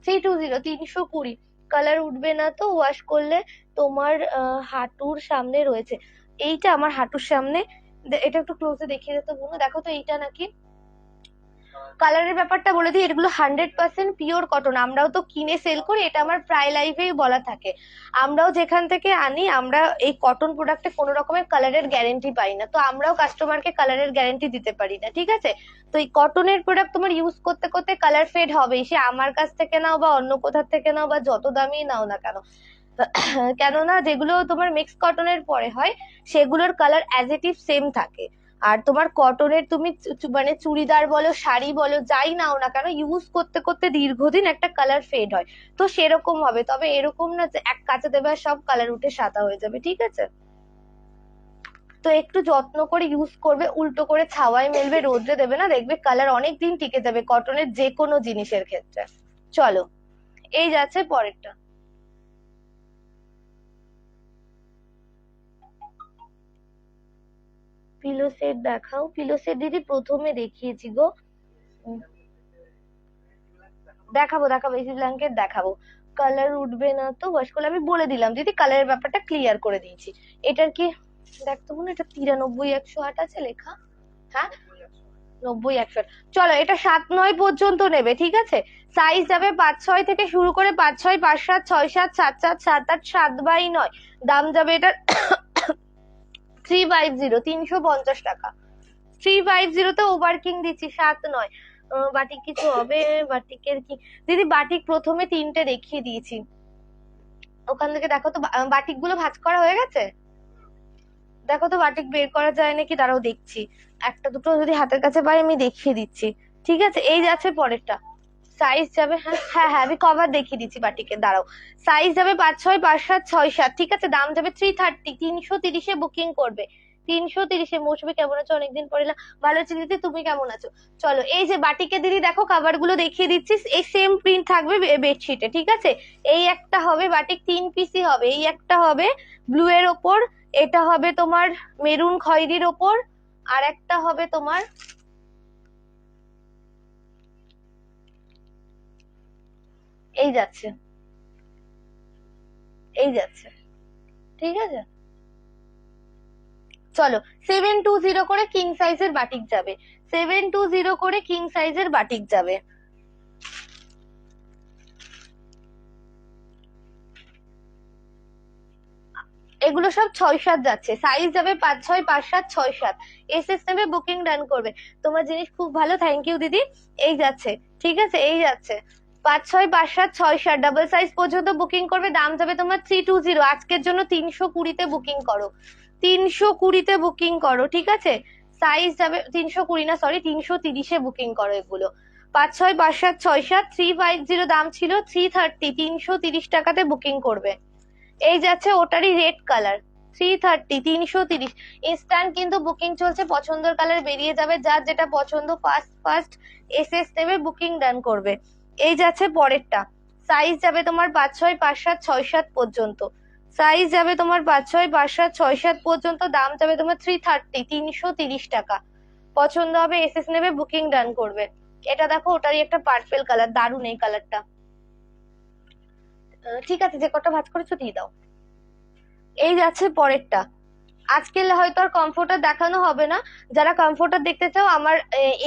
320, 320। কালার উঠবে না তো ওয়াশ করলে, তোমার হাঁটুর সামনে রয়েছে। এইটা আমার হাঁটুর সামনে, এটা একটু ক্লোজে দেখিয়ে দিতে বলুন, দেখো তো এইটা নাকি কালারের ব্যাপারটা বলে দিই, এগুলো 100% পিওর কটন। আমরাও তো কিনে সেল করি, এটা আমার প্রায় লাইফেই বলা থাকে। আমরাও যেখান থেকে আনি, আমরা এই কটন প্রোডাক্টে কোনো রকমের কালারের গ্যারেন্টি পাই না, তো আমরাও কাস্টমারকে কালারের গ্যারেন্টি দিতে পারি না, ঠিক আছে? তো এই কটনের প্রোডাক্ট তোমার ইউজ করতে করতে কালার ফেড হবেই, সে আমার কাছ থেকে নাও বা অন্য কোথার থেকে নাও বা যত দামি নাও না কেন। কেননা যেগুলো তোমার মিক্স কটনের পরে হয় সেগুলোর colour as it is same থাকে। আর তোমার কটনের তুমি মানে চুড়িদার বলো, শাড়ি বলো, যাই নাও না কেন, ইউজ করতে করতে দীর্ঘদিন একটা কালার ফেড হয়। তো সেরকম হবে, তবে এরকম না যে এক কাচে দেবে আর সব কালার উঠে সাদা হয়ে যাবে, ঠিক আছে? তো একটু যত্ন করে ইউজ করবে, উল্টো করে ছাওয়ায় মেলবে, রোদ্রে দেবে না, দেখবে কালার অনেক দিন টিকে যাবে কটনের যে কোনো জিনিসের ক্ষেত্রে। চলো, এই যাচ্ছে পরেরটা। পিলো সেট দেখাও। পিলো সেট দিদি প্রথমে দেখিয়েছি গো। উম, দেখাবো দেখাবো, এসি ব্ল্যাঙ্কেট দেখাবো। কালার উঠবে না তো ওয়াশ করলে, আমি বলে দিলাম দিদি, কালারের ব্যাপারটা ক্লিয়ার করে দিয়েছি। এটার কি দেখতো মনে, এটা 93-108 আছে লেখা। হ্যাঁ, 90-108। চলো, এটা 7-9 পর্যন্ত নেবে, ঠিক আছে? সাইজ যাবে 5-6 থেকে শুরু করে 5-6, 5-7, 6-7, 7-7, 7-8, 7/9। দাম যাবে এটার 350, 350 টাকা। 350-তে ওভারকিং দিচ্ছি, 7 নয়। বাটিক কিছু হবে? বাটিকের কি দিদি, বাটিক প্রথমে 3টে দেখিয়ে দিয়েছি। ওখান থেকে দেখো তো, বাটিক গুলো ভাঁজ করা হয়ে গেছে। দেখো তো বাটিক বের করা যায় নাকি, দাঁড়াও দেখছি। একটা দুটো যদি হাতের কাছে পাই আমি দেখিয়ে দিচ্ছি, ঠিক আছে? এই যাচ্ছে পরেরটা। সাইজ যাবে, হ্যাঁ হ্যাঁ হ্যাঁ, আমি কভার দেখিয়ে দিচ্ছি বাটিকের, দাঁড়াও। সাইজ যাবে 5-6, 5-7, 6-7, ঠিক আছে? দাম যাবে 330, 330-এ বুকিং করবে। 330-এ। মৌসুমি কেমন আছো? অনেকদিন পরে এলাম। ভালো আছি দিদি, তুমি কেমন আছো? চলো, এই যে বাটিকে দিদি দেখো, কাভার গুলো দেখিয়ে দিচ্ছি, এই সেম প্রিন্ট থাকবে বেডশিটে, ঠিক আছে? এই একটা হবে বাটিক, 3 পিসই হবে। এই একটা হবে ব্লু এর ওপর, এটা হবে তোমার মেরুন খয়েরির ওপর, আর একটা হবে তোমার এই যাচ্ছে, এই যাচ্ছে, ঠিক আছে? চলো, 720 করে কিং সাইজের বাটিক যাবে। 720 করে কিং সাইজের বাটিক যাবে। এগুলো সব 6-7 যাচ্ছে, সাইজ যাবে 5-6, 5-7, 6-7। এসএস নেবে, বুকিং ডান করবে। তোমার জিনিস খুব ভালো, থ্যাংক ইউ দিদি। এই যাচ্ছে, ঠিক আছে? এই যাচ্ছে 5-6, 5-7, 6-7, ডাবল সাইজ পর্যন্ত বুকিং করবে। দাম যাবে তোমার 320। আজকের জন্য 320-তে বুকিং করো, 320-তে বুকিং করো, ঠিক আছে? সাইজ যাবে 320 না, সরি, 330-এ বুকিং করো এগুলো। 5-6, 5-7, 6-7, 350 দাম ছিল, 330, 330 টাকাতে বুকিং করবে। এই যাচ্ছে ওটারই রেড কালার, 330, 330। ইনস্ট্যান্ট কিন্তু বুকিং চলছে, পছন্দের কালার বেরিয়ে যাবে, যার যেটা পছন্দ ফার্স্ট ফার্স্ট এসএস নেবে, বুকিং ডান করবে। এই যাচ্ছে পরেরটা। সাইজ যাবে তোমার 5-6, 5-7, 6-7 পর্যন্ত। সাইজ যাবে তোমার 5-6, 5-7, 6-7 পর্যন্ত। দাম যাবে তোমার 330, 330 টাকা। পছন্দ হবে এসএস নেবে, বুকিং ডান করবে। এটা দেখো, ওটারই একটা পার্পেল কালার, দারুণ এই কালারটা। ঠিক আছে, যে কটা ভাঁজ করেছো দিয়ে দাও। এই যাচ্ছে পরেরটা। আজকে হয়তো আর কমফোর্টার দেখানো হবে না। যারা কমফোর্টার দেখতে চাও, আমার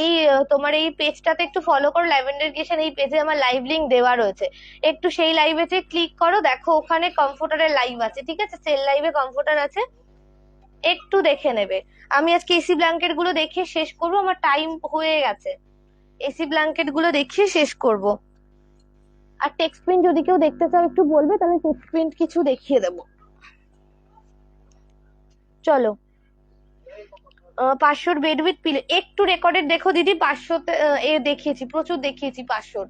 এই তোমার এই পেজটাতে একটু ফলো করো, ল্যাভেন্ডার কিচেন, এই পেজে আমার লাইভ লিংক দেওয়া রয়েছে। একটু সেই লাইভে ক্লিক করো, দেখো ওখানে কমফোর্টারের লাইভ আছে, ঠিক আছে? সেল লাইভে কমফোর্টার আছে, একটু দেখে নেবে। আমি আজকে এসি ব্ল্যাঙ্কেট গুলো দেখিয়ে শেষ করবো, আমার টাইম হয়ে গেছে। এসি ব্ল্যাঙ্কেট গুলো দেখিয়ে শেষ করব। আর টেক্সট প্রিন্ট যদি কেউ দেখতে চাও একটু বলবে, তাহলে টেক্সট প্রিন্ট কিছু দেখিয়ে দেবো। চলো, 500 বেড উইথ পিলো, একটু রেকর্ডেড দেখো দিদি, 500 এ দেখিয়েছি, প্রচুর দেখিয়েছি 500।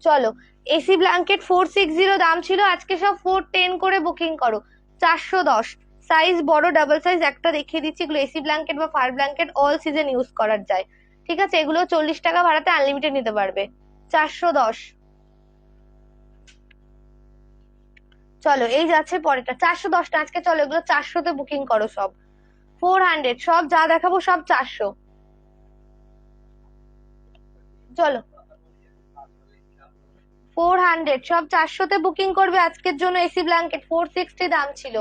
চলো, এসি ব্ল্যাঙ্কেট 460 দাম ছিল, আজকে সব 410 করে বুকিং করো। 410। সাইজ বড়, ডাবল সাইজ একটা দেখিয়ে দিচ্ছি। এগুলো এসি ব্ল্যাঙ্কেট বা fur blanket, all season use করার যায়, ঠিক আছে? এগুলো 40 টাকা ভাড়াতে আনলিমিটেড নিতে পারবে। 410। চলো, এই যাচ্ছে পরেরটা, 410টা আজকে। চলো, এগুলো 400-তে বুকিং করো সব। 400, সব যা দেখাবো সব 400। চলো, 400, সব 400-তে বুকিং করবে আজকের জন্য। এসি ব্ল্যাঙ্কেট 460 দাম ছিল,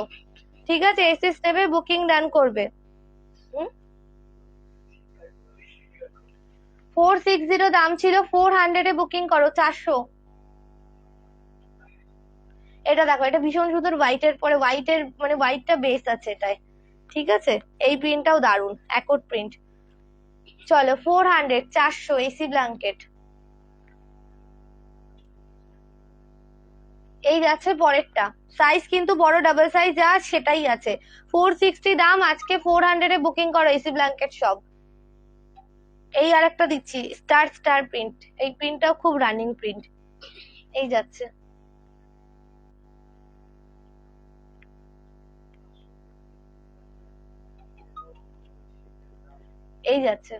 ঠিক আছে? এসএস নেবে, বুকিং ডান করবে। 460 দাম ছিল, 400 বুকিং করো, 400। এটা দেখো, এটা ভীষণ সুন্দর হোয়াইটের পরে, হোয়াইটের মানে হোয়াইটটা বেস আছে এটাই, ঠিক আছে। এই প্রিন্টটাও দারুন, অ্যাকোড প্রিন্ট। চলো 400, 400 এসি ব্ল্যাঙ্কেট। এই যাচ্ছে পরেরটা, সাইজ কিন্তু বড় ডাবল সাইজ যা সেটাই আছে। 460 দাম, আজকে 400 বুকিং করো এসি ব্ল্যাঙ্কেট সব। এই আর একটা দিচ্ছি, স্টার স্টার প্রিন্ট, এই প্রিন্টটাও খুব রানিং প্রিন্ট। এই যাচ্ছে, এই যাচ্ছে,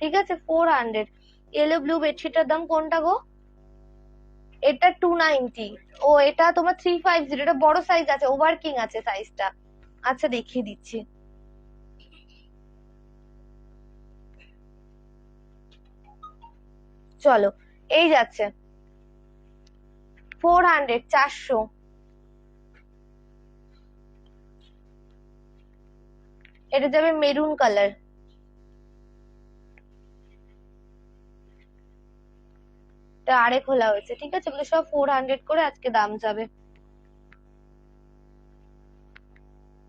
ঠিক আছে 400। ইয়েলো ব্লু বেডশিটের দাম কোনটা গো? এটা 290। ও এটা তোমার 350, এটা বড় সাইজ আছে, ওভারকিং আছে সাইজটা। আচ্ছা দেখিয়ে দিচ্ছি। চলো এই যাচ্ছে 400, 400। এটা যাবে মেরুন কালার, এটা আরে খোলা হয়েছে, ঠিক আছে। এগুলো সব 400 করে আজকে দাম যাবে।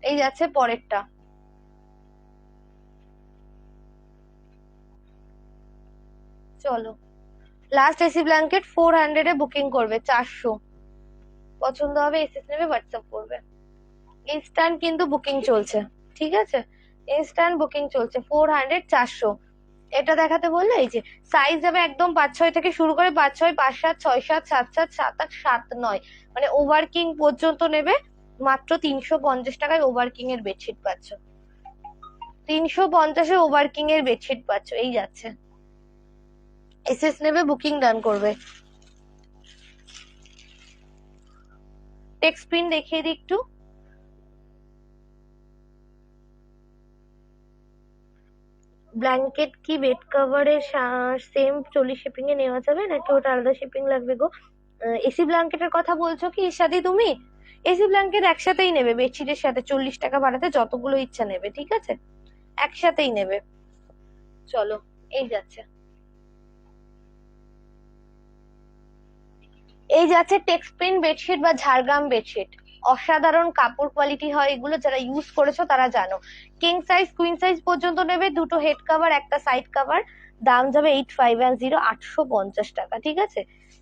এই যাচ্ছে পরেরটা, চলো লাস্ট এসি ব্ল্যাঙ্কেট 400 বুকিং করবে, 400। পছন্দ হবে এসএস নেবে, হোয়াটসঅ্যাপ করবে। ইনস্ট্যান্ট কিন্তু বুকিং চলছে, ঠিক আছে, ইনস্ট্যান্ট বুকিং চলছে। 400, 400। এটা দেখাতে বললে, এই যে সাইজ যাবে একদম 5-6 থেকে শুরু করে 5-6, 5-7, 6-7, 7-7, 7-8, 7-9, মানে ওভারকিং পর্যন্ত নেবে। মাত্র 350 টাকায় ওভারকিং এর বেডশিট পাচ্ছ, 350-এ ওভারকিং এর বেডশিট পাচ্ছ। এই যাচ্ছে, এসএস নেবে বুকিং ডান করবে। টেক্সট প্রিন্ট দেখিয়ে দিই একটু। ব্ল্যাঙ্কেট কি বেড কভারের সেম 40 শিপিং এ নেওয়া যাবে, নাকি ওটা আলাদা শিপিং লাগবে গো? এসি ব্ল্যাঙ্কেটের কথা বলছো কি এর সাথে তুমি? এসি ব্ল্যাঙ্কেট একসাথেই নেবে, বেডশিটের সাথে 40 টাকা বাড়াতে যতগুলো ইচ্ছা নেবে, ঠিক আছে, একসাথেই নেবে। চলো এই যাচ্ছে, এই যাচ্ছে টেক্সট প্রিন্ট বেডশিট বা ঝাড়গ্রাম বেডশিট। অসাধারণ কাপড় কোয়ালিটি হয় এগুলো, যারা ইউজ করেছো তারা জানো। কিং সাইজ কুইন সাইজ পর্যন্ত নেবে, দুটো হেড কভার একটা সাইড কভার। দাম যাবে 8510, 850 টাকা, ঠিক আছে।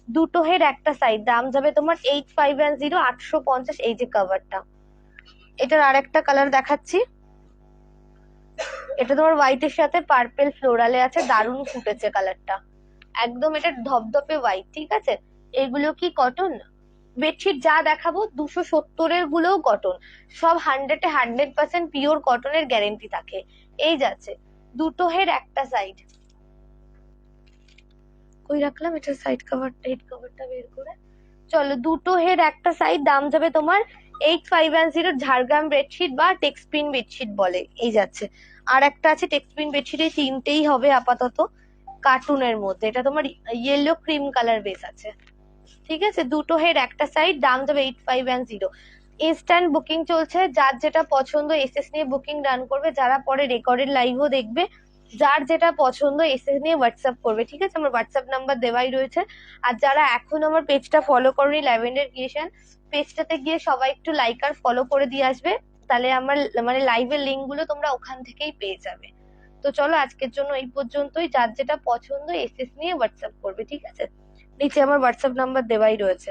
দুটো হেড একটা সাইড, দাম যাবে তোমার 8510, 850। এই যে কভারটা, এটার আর একটা কালার দেখাচ্ছি। এটা তোমার হোয়াইটের সাথে পার্পেল ফ্লোরালে আছে, দারুণ ফুটেছে কালারটা, একদম এটা ধপধপে হোয়াইট, ঠিক আছে। এগুলো কি কটন বেডশিট, যা দেখাবো 270-এর গুলোও কটন, সব 100% পিওর কটনের গ্যারেন্টি থাকে। এই যাচ্ছে, দুটো হেড একটা সাইড। কই রাখলাম এটা সাইড কভারটা, হেড কভারটা বের করে। চলো দুটো হেড একটা সাইড, দাম যাবে তোমার 8510। ঝাড়গ্রাম বেডশিট বা টেক্সপিন বেডশিট বলে। এই যাচ্ছে, আর একটা আছে টেক্সপিন বেডশিট, এই তিনটেই হবে আপাতত কার্টুনের মধ্যে। এটা তোমার ইয়েলো ক্রিম কালার বেস আছে, ঠিক আছে। দুটো হেড একটা সাইড, দাম যাবে 8510। ইনস্ট্যান্ট বুকিং চলছে, যার যেটা পছন্দ এসএস নিয়ে বুকিং ডান করবে। যারা পরে রেকর্ডেড লাইভও দেখবে, যার যেটা পছন্দ এসএস নিয়ে হোয়াটসঅ্যাপ করবে, ঠিক আছে। আমার হোয়াটসঅ্যাপ নাম্বার দেওয়াই রয়েছে। আর যারা এখন আমার পেজটা ফলো করনি, ল্যাভেন্ডার ক্রিয়েশন পেজটাতে গিয়ে সবাই একটু লাইক আর ফলো করে দিয়ে আসবে, তাহলে আমার মানে লাইভের লিঙ্ক গুলো তোমরা ওখান থেকেই পেয়ে যাবে। তো চলো আজকের জন্য এই পর্যন্তই, যার যেটা পছন্দ এসএস নিয়ে হোয়াটসঅ্যাপ করবে, ঠিক আছে। নিচে আমার হোয়াটসঅ্যাপ নাম্বার দেওয়াই রয়েছে।